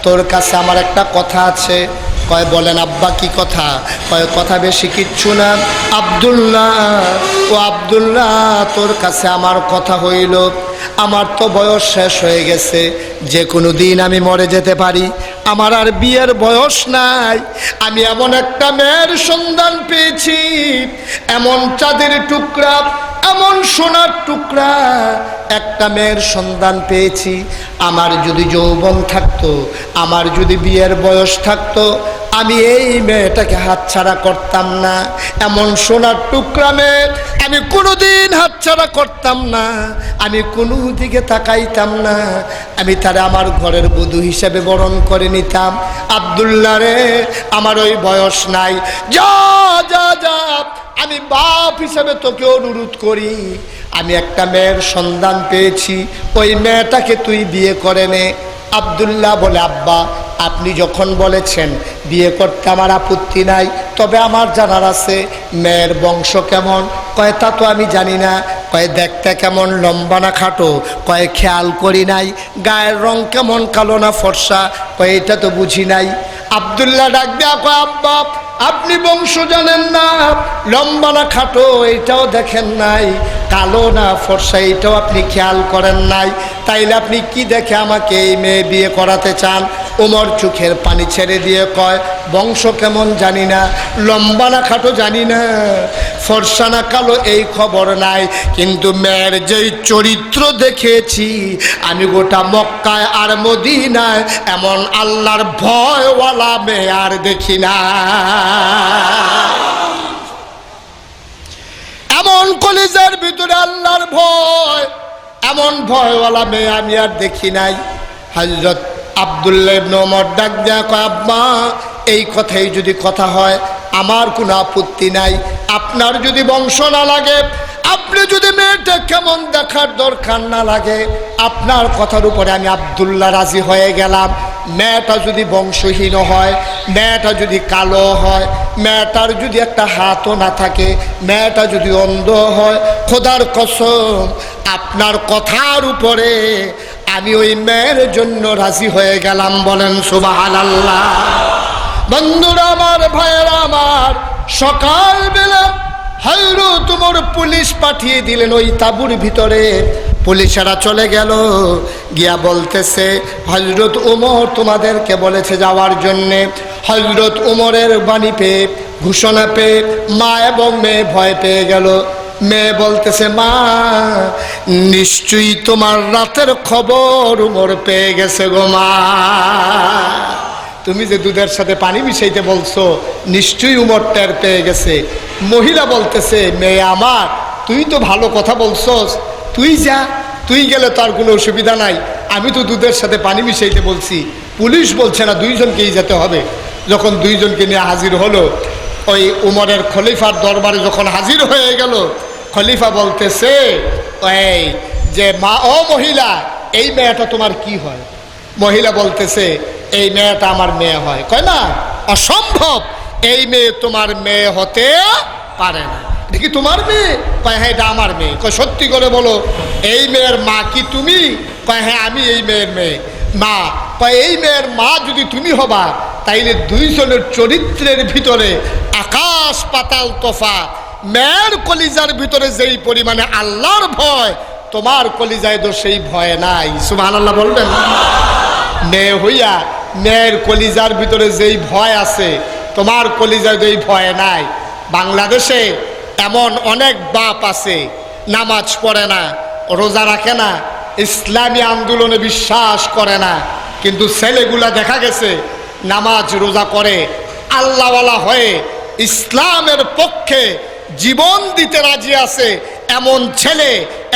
তোর কাছে আমার একটা কথা আছে। কয় বলেন আব্বা, কি কথা? কয় কথা বেশি কিচ্ছু না। আব্দুল্লাহ, ও আব্দুল্লাহ, তোর কাছে আমার কথা হইল, আমার তো বয়স শেষ হয়ে গেছে, যে কোনো দিন আমি মরে যেতে পারি, আমার আর বিয়ের বয়স নাই। আমি এমন একটা মেয়ের সন্ধান পেয়েছি, এমন চাঁদের টুকরা, এমন সোনার টুকরা একটা মেয়ের সন্ধান পেয়েছি। আমার যদি যৌবন থাকতো, আমার যদি বিয়ের বয়স থাকতো, আমি এই মেয়েটাকে হাতছাড়া করতাম না। এমন সোনার টুকরা মেয়ে আমি কোনোদিন হাতছাড়া করতাম না, আমি কোনো দিকে তাকাইতাম না, আমি তারা আমার ঘরের বধূ হিসেবে বরণ করে নিতাম। আব্দুল্লাহ রে, আমার ওই বয়স নাই, যা যা যা, আমি বাপ হিসেবে তোকে অনুরোধ করি, আমি একটা মেয়ের সন্ধান পেয়েছি, ওই মেয়েটাকে তুই বিয়ে করে নে। আব্দুল্লাহ বলে, আব্বা, আপনি যখন বলেছেন বিয়ে করতে আমার আপত্তি নাই, তবে আমার জানার আছে মেয়ের বংশ কেমন। কয় তা তো আমি জানি না। কয় দেখতে কেমন, লম্বা না খাটো? কয় খেয়াল করি নাই। গায়ের রং কেমন, কালো না ফর্সা? কয় এটা তো বুঝি নাই। আব্দুল্লাহ ডাক দেয়া কয়, আব্বা, আপনি বংশ জানেন না, লম্বা না খাটো এইটাও দেখেন নাই, কালো না ফর্সা এইটাও আপনি খেয়াল করেন নাই, তাইলে আপনি কি দেখে আমাকে এই মেয়ে বিয়ে করাতে চান? ওমর চোখের পানি ছেড়ে দিয়ে কয়, বংশ কেমন জানি না, লম্বা না খাটো জানি না, ফর্সা না কালো এই খবর নাই, কিন্তু মেয়ের যেই চরিত্র দেখেছি আমি গোটা মক্কায় আর মদিনায় এমন আল্লাহর ভয়ওয়ালা মেয়ে আর দেখি না। এমন কলিজার ভিতরে আল্লাহর ভয়, এমন ভয়ওয়ালা মেয়ে আমি আর দেখি নাই। হযরত আব্দুল্লাহ ইবনে ওমর ডাক দেয়া কয়, আব্বা, এই কথাই যদি কথা হয় আমার কোনো আপত্তি নাই, আপনার যদি বংশ না লাগে, আপনি যদি মেয়েটা কেমন দেখার দরকার না লাগে, আপনার কথার উপরে আমি আব্দুল্লাহ রাজি হয়ে গেলাম। মেয়েটা যদি বংশহীন হয়, মেয়েটা যদি কালো হয়, মেয়েটার যদি একটা হাতও না থাকে, মেয়েটা যদি অন্ধ হয়, খোদার কসম আপনার কথার উপরে আমি ওই মেয়ের জন্য রাজি হয়ে গেলাম। বলেন সুবহানাল্লাহ। বন্ধুরা আমার, ভাইয়েরা আমার, সকালবেলা হযরত ওমর পুলিশ পাঠিয়ে দিলেন ওই তাঁবুর ভিতরে। পুলিশেরা চলে গেল, গিয়া বলতেছে হযরত ওমর তোমাদেরকে বলেছে যাওয়ার জন্যে। হযরত ওমরের বাণী পেয়ে, ঘোষণা পেয়ে মা এবং মেয়ে ভয় পেয়ে গেল। মেয়ে বলতেছে মা, নিশ্চয়ই তোমার রাতের খবর ওমর পেয়ে গেছে গো মা। তুমি যে দুধের সাথে পানি মিশাইতে বলছো, নিশ্চয়ই উমর টের পেয়ে গেছে। মহিলা বলতেছে মেয়ে আমার, তুই তো ভালো কথা বলছস, তুই যা, তুই গেলে তো আর কোনো অসুবিধা নাই, আমি তো দুধের সাথে পানি মিশাইতে বলছি। পুলিশ বলছে না দুইজনকেই যেতে হবে। যখন দুইজনকে নিয়ে হাজির হলো, ওই উমরের খলিফার দরবারে যখন হাজির হয়ে গেল, খলিফা বলতেছে এই যে মা, ও মহিলা, এই মেয়েটা তোমার কি হয়? মহিলা বলতেছে এই মেয়েটা আমার মেয়ে হয়। কয় না, অসম্ভব, এই মেয়ে তোমার মেয়ে হতে পারে না। এটা কি তোমার মেয়ে? কয় হ্যাঁ এটা আমার মেয়ে। কয় সত্যি করে বলো, এই মেয়ের মা কি তুমি? কয় হ্যাঁ আমি এই মেয়ের মেয়ে। মা, কয় এই মেয়ের মা যদি তুমি হবা, তাইলে দুইজনের চরিত্রের ভিতরে আকাশ পাতাল তফাৎ। মেয়ের কলিজার ভিতরে যেই পরিমাণে আল্লাহর ভয়, তোমার কলিজায় তো সেই ভয় নাই। সুবহানাল্লাহ বলবেন। মেয়ে হইয়া মেয়ের কলিজার ভিতরে যেই ভয় আছে, তোমার কলিজায় তো এই ভয় নাই। বাংলাদেশে এমন অনেক বাপ আছে, নামাজ পড়ে না, রোজা রাখে না, ইসলামী আন্দোলনে বিশ্বাস করে না, কিন্তু ছেলেগুলা দেখা গেছে নামাজ রোজা করে, আল্লাহওয়ালা হয়ে ইসলামের পক্ষে জীবন দিতে রাজি আছে। এমন ছেলে,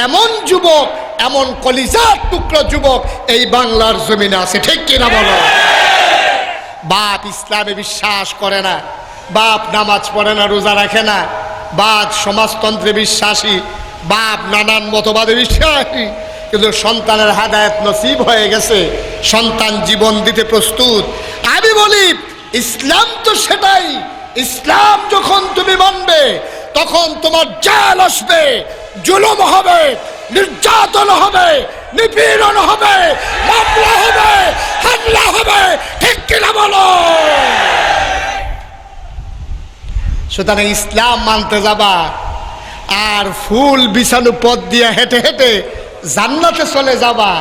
এমন যুবক, এমন কলিজার টুকরো যুবক এই বাংলার জমিনে আছে। ঠিক কিনা বলো? বাপ ইসলামে বিশ্বাস করে না, বাপ নামাজ পড়ে না, রোজা রাখে না, বাপ সমাজতন্ত্রে বিশ্বাসী, বাপ নানান মতবাদে বিশ্বাসী, কিন্তু সন্তানের হেদায়েত নসিব হয়ে গেছে, সন্তান জীবন দিতে প্রস্তুত। আমি বলি ইসলাম তো সেটাই। ইসলাম যখন তুমি মানবে, তখন তোমার জেল আসবে, জুলুম হবে, নির্যাতন হবে, নিপীড়ন হবে, মামলা হবে, হামলা হবে। ঠিক কিনা বলো? সুতরাং ইসলাম মানতে যাবা আর ফুল বিছানো পথ দিয়ে হেঁটে হেঁটে জান্নাতে চলে যাবা,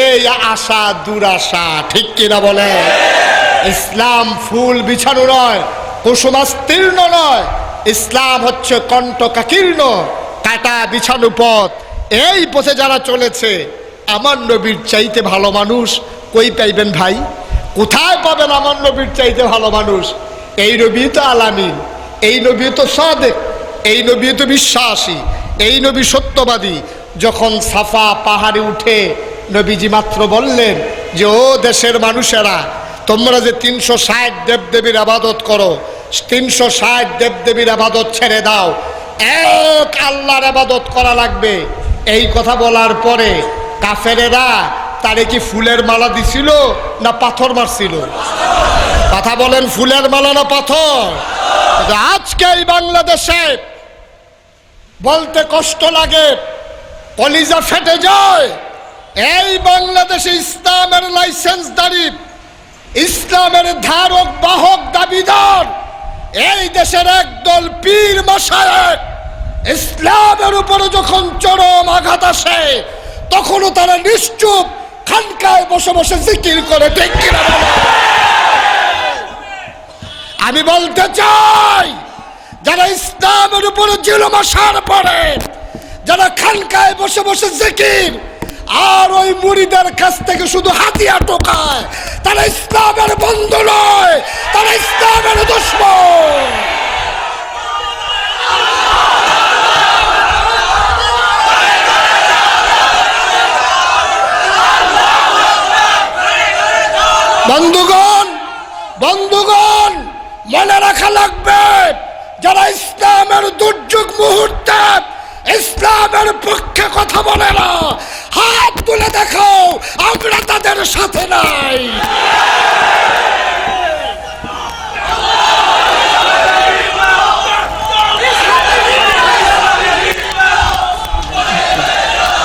এই আশা দুরাশা। ঠিক কিনা বলে? ইসলাম ফুল বিছানো নয়, কুসুমাস্তীর্ণ নয়। ইসলাম হচ্ছে কণ্টকাকীর্ণ, কাটা বিছানো পথ। এই পথে যারা চলেছে, আমার নবীর চাইতে ভালো মানুষ কই পাইবেন ভাই? কোথায় পাবেন আমার নবীর চাইতে ভালো মানুষ? এই নবী তো আলামিন, এই নবী তো সাদেক, এই নবী তো বিশ্বাসী, এই নবী সত্যবাদী। যখন সাফা পাহাড়ে উঠে নবীজি মাত্র বললেন যে ও দেশের মানুষেরা, তোমরা যে 360 দেবদেবীর আবাদত করো, 360 দেবদেবীর আবাদত ছেড়ে দাও, এক আল্লাহর আবাদত করা লাগবে। এই কথা বলার পরে কাফেরেরা তারে কি ফুলের মালা দিছিল না পাথর মারছিল? কথা বলেন, ফুলের মালা না পাথর? আজকে এই বাংলাদেশে বলতে কষ্ট লাগে, কলিজা ফেটে যায়। এই বাংলাদেশে ইসলামের লাইসেন্সদারি, ইসলামের ধারক বাহক দাবিদার এই দেশের একদল পীর মাশায়েখ ইসলামের উপরে যখন চরম আঘাত আসে, তখনও তারা নিশ্চুপ খানকায় বসে বসে জিকির করে। ঠিক কিনা বলো? আমি বলতে চাই, যারা ইসলামের উপরে জুলুম আসার পরে, যারা খানকায় বসে বসে জিকির আর ওই মুরিদের কাছ থেকে শুধু হাতিয়া টোকায়, তারা ইসলামের বন্ধু নয়, তারা ইসলামের দুশমন। বন্ধুগণ, বন্ধুগণ, মনে রাখা লাগবে, যারা ইসলামের দুর্যোগ মুহূর্তে ইসলামের পক্ষে কথা বলে না, হাত তুলে দেখো, আমরা তাদের সাথে নাই।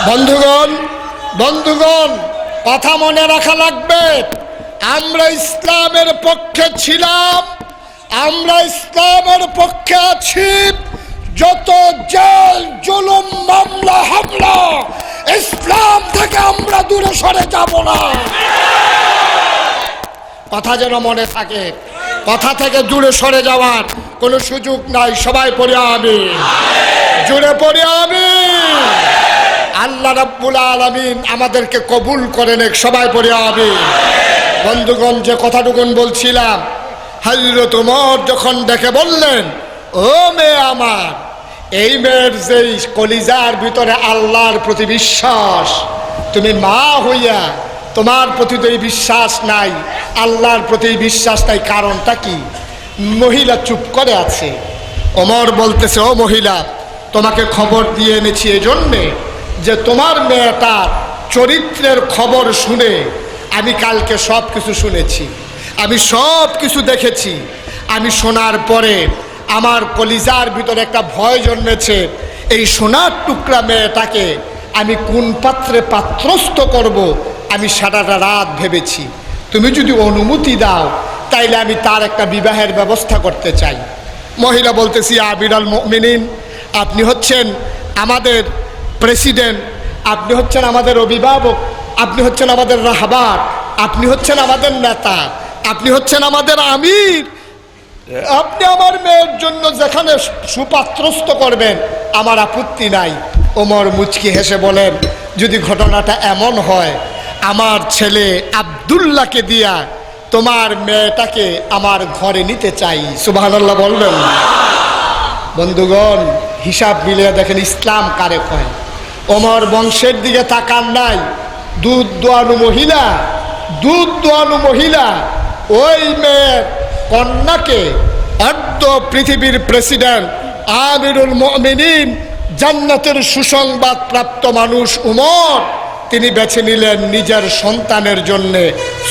বন্ধুগণ বন্ধুগণ কথা মনে রাখা লাগবে, আমরা ইসলামের পক্ষে ছিলাম, আমরা ইসলামের পক্ষে আছি। যত জেল জুলুম মামলা হামলা, ইসলাম থেকে আমরা দূরে সরে যাব না। কথা যেন মনে থাকে, কথা থেকে দূরে সরে যাওয়ার কোনো সুযোগ নাই। সবাই পড়ে আমিন, জুড়ে পড়ে আমিন। আল্লাহ রাব্বুল আলামিন আমাদেরকে কবুল করেন, সবাই পড়ে আমিন। বন্ধুগণ, যে কথাটুকুন বলছিলাম, হযরত ওমর যখন দেখে বললেন, ও মেয়ে আমার, এই মেয়ের যেই কলিজার ভিতরে আল্লাহর প্রতি বিশ্বাস, তুমি মা হইয়া তোমার প্রতি তো এই বিশ্বাস নাই, আল্লাহর প্রতি বিশ্বাস নাই, কারণটা কি? মহিলা চুপ করে আছে। ওমর বলতেছে, ও মহিলা, তোমাকে খবর দিয়ে এনেছি এই জন্যে যে তোমার মেয়েটার চরিত্রের খবর শুনে আমি কালকে সব কিছু শুনেছি, আমি সব কিছু দেখেছি। আমি শোনার পরে আমার কলিজার ভিতরে একটা ভয় জন্মেছে, এই সোনার টুকরা মেয়েটাকে আমি কোন পাত্রে পাত্রস্থ করব, আমি সারাটা রাত ভেবেছি। তুমি যদি অনুমতি দাও তাইলে আমি তার একটা বিবাহের ব্যবস্থা করতে চাই। মহিলা বলতেছি, আমিরুল মুমিনিন, আপনি হচ্ছেন আমাদের প্রেসিডেন্ট, আপনি হচ্ছেন আমাদের অভিভাবক, আপনি হচ্ছেন আমাদের রাহবার, আপনি হচ্ছেন আমাদের নেতা, আপনি হচ্ছেন আমাদের আমির, আপনি আমার মেয়ের জন্য যেখানে সুপাত্রস্থ করবেন আমার আপত্তি নাই। ওমর মুচকি হেসে বলেন, যদি ঘটনাটা এমন হয়, আমার ছেলে আব্দুল্লাহকে দিয়া তোমার মেয়েটাকে আমার ঘরে নিতে চাই। সুবহানাল্লাহ বলবেন। বন্ধুগণ, হিসাব মিলিয়ে দেখেন ইসলাম কারে কয়। ওমর বংশের দিকে তাকান নাই, দুধ দোয়ানো মহিলা, দুধ দোয়ানো মহিলা ওই মেয়ের কন্যাকে অর্ধ পৃথিবীর প্রেসিডেন্ট আমিরুল মুমিনিন, জান্নাতের সুসংবাদ প্রাপ্ত মানুষ উমর, তিনি বেছে নিলেন নিজের সন্তানের জন্যে।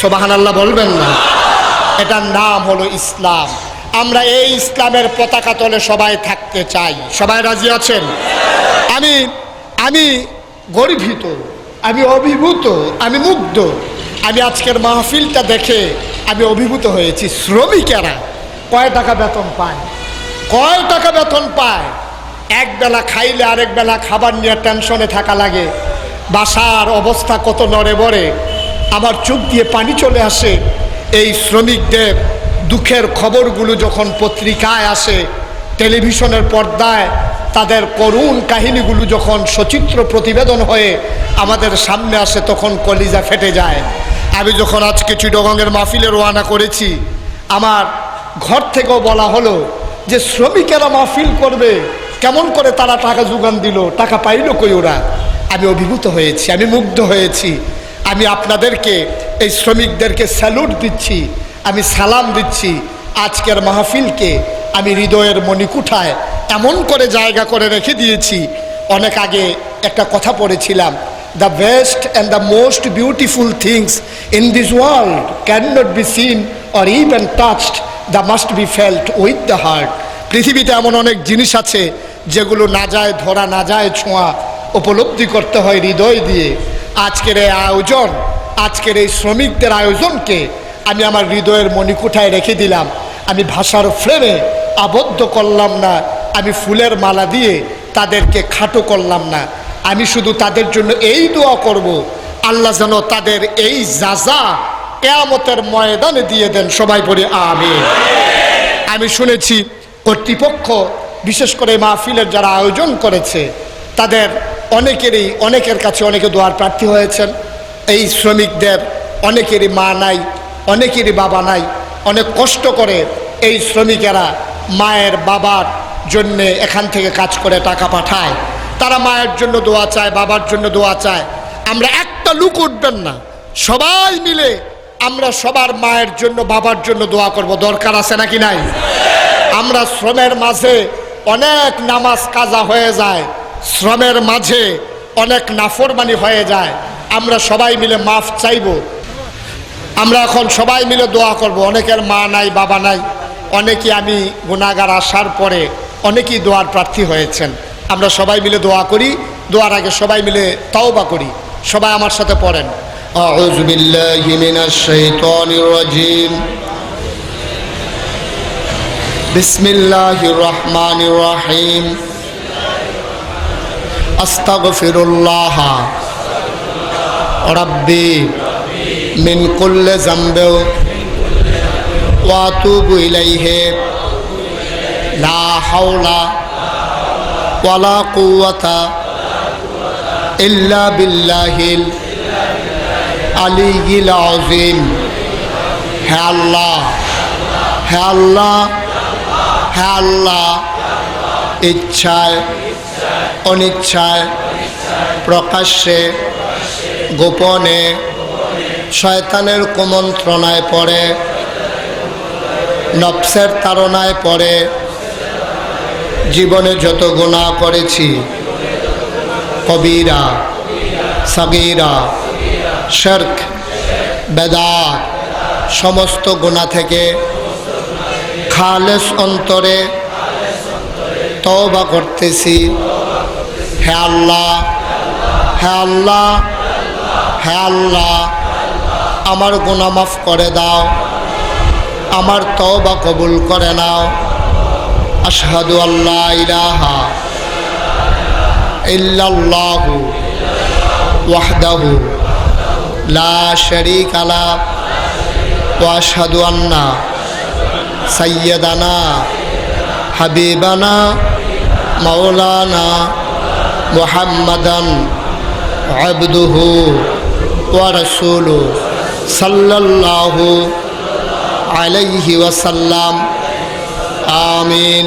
সুবহানাল্লাহ বলবেন না? এটার নাম হলো ইসলাম। আমরা এই ইসলামের পতাকা তলে সবাই থাকতে চাই। সবাই রাজি আছেন? আমি গর্বিত, আমি অভিভূত, আমি মুগ্ধ। আমি আজকের মাহফিলটা দেখে আমি অভিভূত হয়েছি। শ্রমিকেরা কয় টাকা বেতন পায়, কয় টাকা বেতন পায়? এক বেলা খাইলে আরেক বেলা খাবার নিয়ে টেনশনে থাকা লাগে। বাসার অবস্থা কত নড়ে বড়ে, আমার চোখ দিয়ে পানি চলে আসে। এই শ্রমিকদের দুঃখের খবরগুলো যখন পত্রিকায় আসে, টেলিভিশনের পর্দায় তাদের করুণ কাহিনীগুলো যখন সচিত্র প্রতিবেদন হয়ে আমাদের সামনে আসে, তখন কলিজা ফেটে যায়। আমি যখন আজকে চিটাগংয়ের মাহফিলে রওনা করেছি, আমার ঘর থেকেও বলা হলো যে শ্রমিকেরা মাহফিল করবে, কেমন করে তারা টাকা যোগান দিল, টাকা পাইল কই ওরা? আমি অভিভূত হয়েছি, আমি মুগ্ধ হয়েছি। আমি আপনাদেরকে, এই শ্রমিকদেরকে স্যালুট দিচ্ছি, আমি সালাম দিচ্ছি। আজকের মাহফিলকে আমি হৃদয়ের মণিকুঠায় এমন করে জায়গা করে রেখে দিয়েছি। অনেক আগে একটা কথা পড়েছিলাম, the best and the most beautiful things in this world can not be seen or even touched, the must be felt with the heart. পৃথিবীতে এমন অনেক জিনিস আছে যেগুলো না যায় ধরা, না যায় ছোঁয়া, উপলব্ধি করতে হয় হৃদয় দিয়ে। আজকের এই আয়োজন, আজকের এই শ্রমিকদের আয়োজনকে আমি আমার হৃদয়ের মণিকুঠায় রেখে দিলাম। আমি ভাষার ফ্রেমে আবদ্ধ করলাম না, আমি ফুলের মালা দিয়ে তাদেরকে খাটো করলাম না। আমি শুধু তাদের জন্য এই দোয়া করব, আল্লাহ যেন তাদের এই যাজা কিয়ামতের ময়দানে দিয়ে দেন। সবাই বলি আমিন। আমি শুনেছি কর্তৃপক্ষ, বিশেষ করে মাহফিলের যারা আয়োজন করেছে, তাদের অনেকের কাছে অনেকে দোয়ার প্রার্থী হয়েছেন। এই শ্রমিকদের অনেকেরই মা নাই, অনেকেরই বাবা নাই, অনেক কষ্ট করে এই শ্রমিকেরা মায়ের বাবার জন্যে এখান থেকে কাজ করে টাকা পাঠায়। তারা মায়ের জন্য দোয়া চায়, বাবার জন্য দোয়া চায়। আমরা একটা লুক উঠবেন না, সবাই মিলে আমরা সবার মায়ের জন্য, বাবার জন্য দোয়া করব। দরকার আছে নাকি নাই? আমরা শ্রমের মাঝে অনেক নামাজ কাজা হয়ে যায়, শ্রমের মাঝে অনেক নাফরমানি হয়ে যায়। আমরা সবাই মিলে মাফ চাইব। আমরা এখন সবাই মিলে দোয়া করব। অনেকের মা নাই, বাবা নাই, অনেকেই আমি গুনাহগার আসার পরে অনেকেই দোয়ার প্রার্থী হয়েছেন। আমরা সবাই মিলে দোয়া করি দোয়ার আগে সবাই মিলে তাওবা করি। সবাই আমার সাথে পড়েন, আউযু বিল্লাহি মিনাশ শাইতানির রাজিম, বিসমিল্লাহির রহমানির রহিম, আস্তাগফিরুল্লাহ রাব্বি মিন কুল্লি যামবি ওয়া আতুবু ইলাইহি লা হাওলা ওয়ালা কুওয়াতা ইল্লা বিল্লাহিল আলিয়্যিল আযীম। হে আল্লাহ, হে আল্লাহ, হে আল্লাহ, ইচ্ছায় অনিচ্ছায় প্রকাশ্যে গোপনে শয়তানের কুমন্ত্রণায় পড়ে, নফসের তাড়নায় পড়ে জীবনে যত গুনাহ করেছি, কবিরা সগীরা শিরক বেদাত সমস্ত গুনাহ থেকে খালেস অন্তরে তওবা করতেছি। হে আল্লাহ, হে আল্লাহ, হে আল্লাহ, আমার গুনাহ মাফ করে দাও, আমার তওবা কবুল করে নাও। আশহাদু আল্লা ইলাহা ইল্লাল্লাহু ওয়াহদাহু লা শারীকা লাহু ওয়া আশহাদু আন্না সাইয়্যিদানা হাবিবানা মাওলানা মুহাম্মাদান আবদুহু ওয়া রাসূলুহু সাল্লাল্লাহু আলাইহি ওয়াসাল্লাম। আমিন,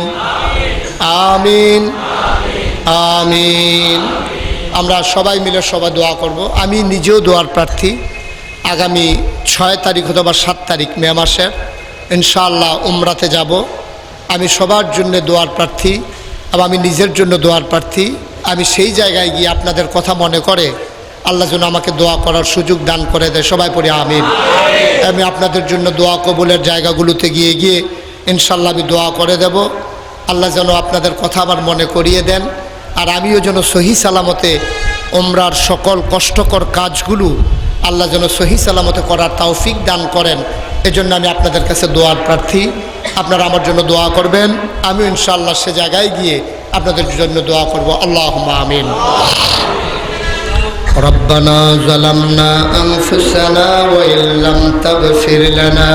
আমিন, আমিন। আমরা সবাই মিলে সবাই দোয়া করব। আমি নিজেও দোয়ার প্রার্থী। আগামী 6 তারিখ অথবা 7 তারিখ মে মাসের ইনশাআল্লাহ উমরাতে যাব। আমি সবার জন্য দোয়ার প্রার্থী এবং আমি নিজের জন্য দোয়ার প্রার্থী। আমি সেই জায়গায় গিয়ে আপনাদের কথা মনে করে আল্লাহ যেন আমাকে দোয়া করার সুযোগ দান করে দেয়। সবাই পড়ি আমিন। আমি আপনাদের জন্য দোয়া কবুলের জায়গাগুলোতে গিয়ে গিয়ে ইনশাআল্লাহ আমি দোয়া করে দেব। আল্লাহ যেন আপনাদের কথা আমার মনে করিয়ে দেন, আর আমিও যেন সহি সালামতে উমরার সকল কষ্টকর কাজগুলো আল্লাহ যেন সহি সালামতে করার তৌফিক দান করেন। এজন্য আমি আপনাদের কাছে দোয়ার প্রার্থী। আপনারা আমার জন্য দোয়া করবেন, আমিও ইনশাআল্লাহ সে জায়গায় গিয়ে আপনাদের জন্য দোয়া করব। আল্লাহুম্মা আমিন। রব্বানা যালামনা আনফুসানা ওয়া ইল্লাম তাগফির লানা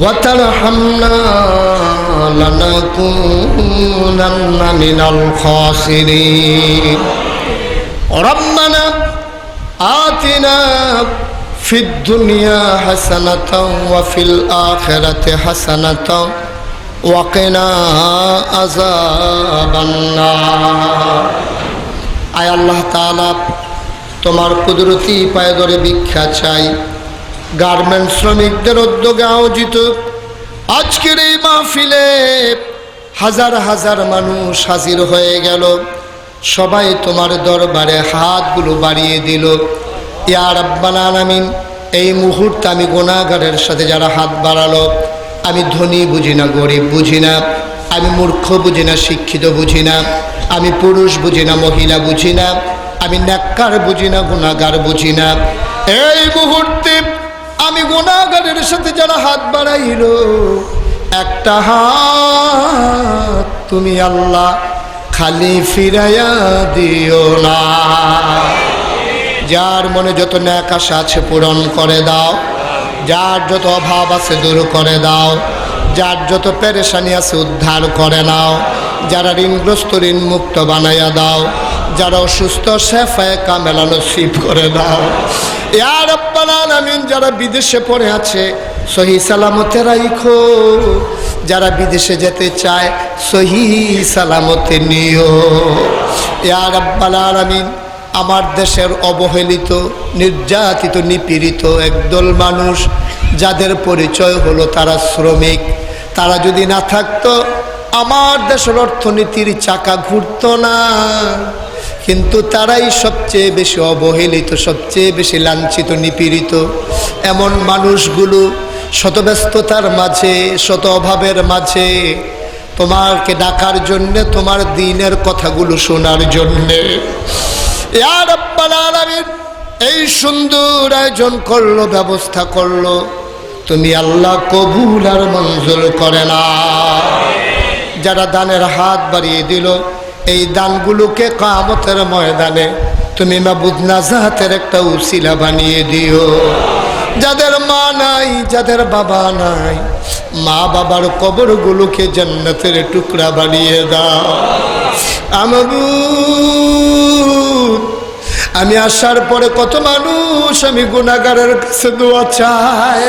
ওয়া তারহামনা লানাকুনান্না মিনাল খাসিরিন। রব্বানা আতিনা ফিদ দুনিয়া হাসানাতাও ওয়া ফিল আখিরাতি হাসানাতাও ওয়া কিনা আযাবান নার। আয় আল্লাহ তাআলা, তোমার কুদরতি পায়ে ধরে ভিক্ষা চাই। গার্মেন্টস শ্রমিকদের উদ্যোগে আয়োজিত আজকের এই মাহফিলে হাজার হাজার মানুষ হাজির হয়ে গেল। সবাই তোমার দরবারে হাতগুলো বাড়িয়ে দিল। ইয়া রাব্বাল আলামিন, এই মুহূর্তে আমি গুনাহগারের সাথে যারা হাত বাড়ালো, আমি ধনী বুঝি না, গরিব বুঝি না, আমি মূর্খ বুঝি না, শিক্ষিত বুঝি না, আমি পুরুষ বুঝি না, মহিলা বুঝি না, আমি নেককার বুঝি না, গুনাহগার বুঝি না। এই মুহূর্তে আমি গুনাহগারের সাথে যারা হাত বাড়াইল, একটা হাত তুমি আল্লাহ খালি ফিরাইয়া দিও না। যার মনে যত নেক আশা আছে পূরণ করে দাও, যার যত অভাব আছে দূর করে দাও, যার যত পেরেশানি আছে উদ্ধার করে নাও, যারা ঋণগ্রস্ত ঋণ মুক্ত বানাইয়া দাও, যারা অসুস্থ শেফায়ে কামেলা নসিব করে দাও। ইয়া রাব্বাল আলামিন, যারা বিদেশে পড়ে আছে সহি সালামতে রাখো, যারা বিদেশে যেতে চায় সহি সালামতে নিও। ইয়া রাব্বাল আলামিন, আমার দেশের অবহেলিত, নির্যাতিত, নিপীড়িত একদল মানুষ যাদের পরিচয় হলো তারা শ্রমিক, তারা যদি না থাকতো আমার দেশের অর্থনীতির চাকা ঘুরতো না। কিন্তু তারাই সবচেয়ে বেশি অবহেলিত, সবচেয়ে বেশি লাঞ্ছিত, নিপীড়িত। এমন মানুষগুলো শত ব্যস্ততার মাঝে, শত অভাবের মাঝে তোমাকে ডাকার জন্য, তোমার দ্বীনের কথাগুলো শোনার জন্য। ইয়া রাব্বাল আলামিন, এই সুন্দর আয়োজন করলো, ব্যবস্থা করলো, তুমি আল্লাহ কবুল আর মঞ্জুর করে না। যারা দানের হাত বাড়িয়ে দিল, এই দানগুলোকে কিয়ামতের ময়দানে তুমি মাবুদ নাজাতের একটা উসিলা বানিয়ে দিও। যাদের মা নাই, যাদের বাবা নাই, মা বাবার কবরগুলোকে জান্নাতের টুকরা বানিয়ে দাও। আমি আসার পরে কত মানুষ আমি গুনাহগারের কাছে দোয়া চাই।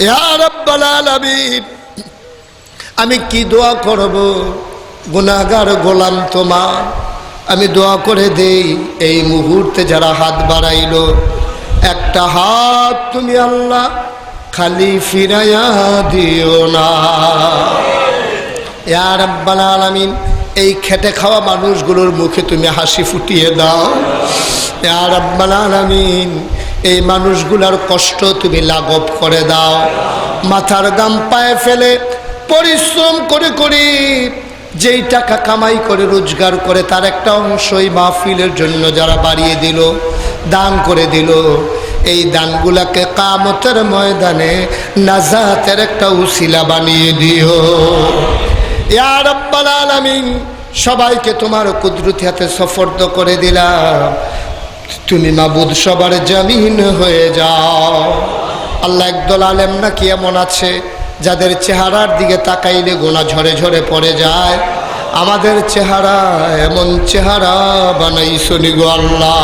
ইয়া রাব্বাল আলামিন, আমি কি দোয়া করব? গুনাহগার গোলাম তোমার, আমি দোয়া করে দেই, এই মুহূর্তে যারা হাত বাড়াইলো, একটা হাত তুমি আল্লাহ খালি ফিরাইয়া দিও না। ইয়া রাব্বাল আলামিন, এই খেটে খাওয়া মানুষগুলোর মুখে তুমি হাসি ফুটিয়ে দাও। ইয়া রাব্বাল আলামিন, এই মানুষগুলোর কষ্ট তুমি লাঘব করে দাও। মাথার গাম পায়ে ফেলে পরিশ্রম করে করে যেই টাকা কামাই করে রোজগার করে তার একটা অংশই মাহফিলের জন্য যারা বাড়িয়ে দিল, দান করে দিল, এই দানগুলাকে কিয়ামতের ময়দানে নাজাতের একটা উসিলা বানিয়ে দিও। ইয়া রাব্বাল আলামিন, সবাইকে তোমার কুদরতি হাতে সুপর্দ করে দিলাম, তুমি মাবুদ সবার জামিন হয়ে যাও। আল্লাহ, একদল আলেম নাকি এমন আছে যাদের চেহারার দিকে তাকাইলে গোনা ঝরে ঝরে পড়ে যায়। আমাদের চেহারা এমন চেহারা বানাইছনি গো আল্লাহ।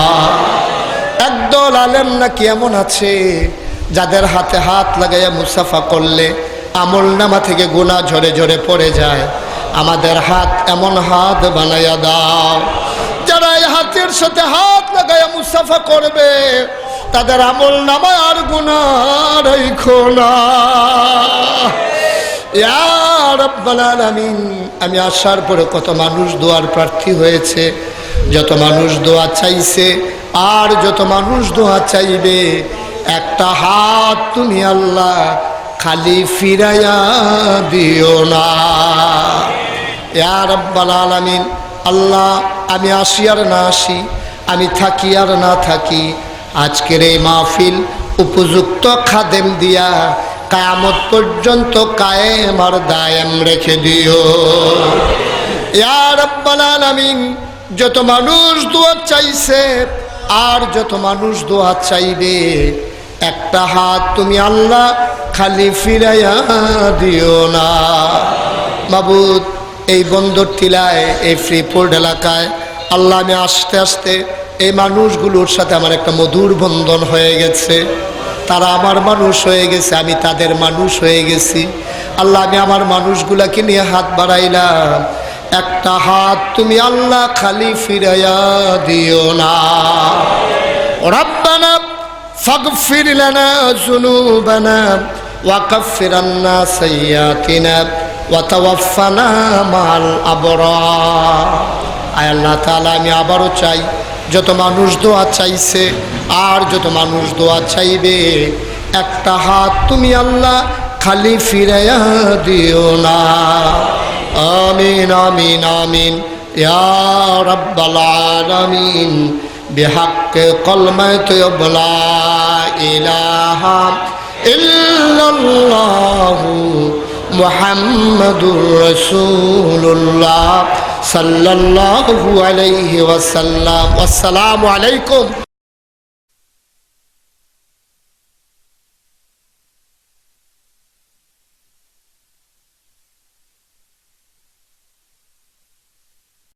একদল আলেম নাকি এমন আছে যাদের হাতে হাত লাগাইয়া মুসাফা করলে আমল নামা থেকে গোনা ঝরে ঝরে পড়ে যায়। আমাদের হাত এমন হাত বানাইয়া দাও, যারা এই হাতের সাথে হাত লাগাইয়া মুসাফা করবে তাদের আমল নামায় আর গুনাহ রাখো না। ইয়া রাব্বাল আলামিন, আমি আসার পরে কত মানুষ দোয়ার প্রার্থী হয়েছে, যত মানুষ দোয়া চাইছে আর যত মানুষ দোয়া চাইবে, একটা হাত তুমি আল্লাহ খালি ফিরাইয়া দিও না। ইয়া রাব্বাল আলামিন, আল্লাহ, আমি আসি আর না আসি, আমি থাকি আর না থাকি, আজকের এই মাহফিল উপযুক্ত খাদেম দিয়া কিয়ামত পর্যন্ত কায়েম আর দায়েম রেখে দিও। ইয়া রাব্বাল আলামিন, যত মানুষ দোয়া চাইছে আর যত মানুষ দোয়া চাইবে, একটা হাত তুমি আল্লাহ খালি ফিরাইয়া দিও না। মাবুদ, এই বন্দর টিলায়, এই ফ্রিপোর্ট এলাকায় আল্লাহ, আমি আস্তে আস্তে এই মানুষগুলোর সাথে আমার একটা মধুর বন্ধন হয়ে গেছে। তারা আমার মানুষ হয়ে গেছে, আমি তাদের মানুষ হয়ে গেছি। আল্লাহ, আমি আমার মানুষগুলাকে নিয়ে হাত বাড়াইলাম, একটা হাত তুমি আল্লাহ খালি ফিরাইয়া দিও না। রব্বানা ফাগফির লানা যুনুবানা ওয়া কাফফির আন্না সাইয়্যাতিনা ওয়া তাওয়াফফানা মাল আবরার। আয় আল্লাহ তাআলা, আমি আবারও চাই, যত মানুষ দোয়া চাইছে আর যত মানুষ দোয়া চাইবে, একটা হাত তুমি আল্লাহ খালি ফিরাইয়া দিও না। আমিন আমিন আমিন ইয়া রাব্বাল আলামিন। বিহাক্কে কলমায়ে তাইয়্যিবা লা ইলাহা ইল্লাল্লাহু মুহাম্মাদুর রাসূলুল্লাহ সাল্লাল্লাহু আলাইহি ওয়াসাল্লাম। আসসালামু আলাইকুম।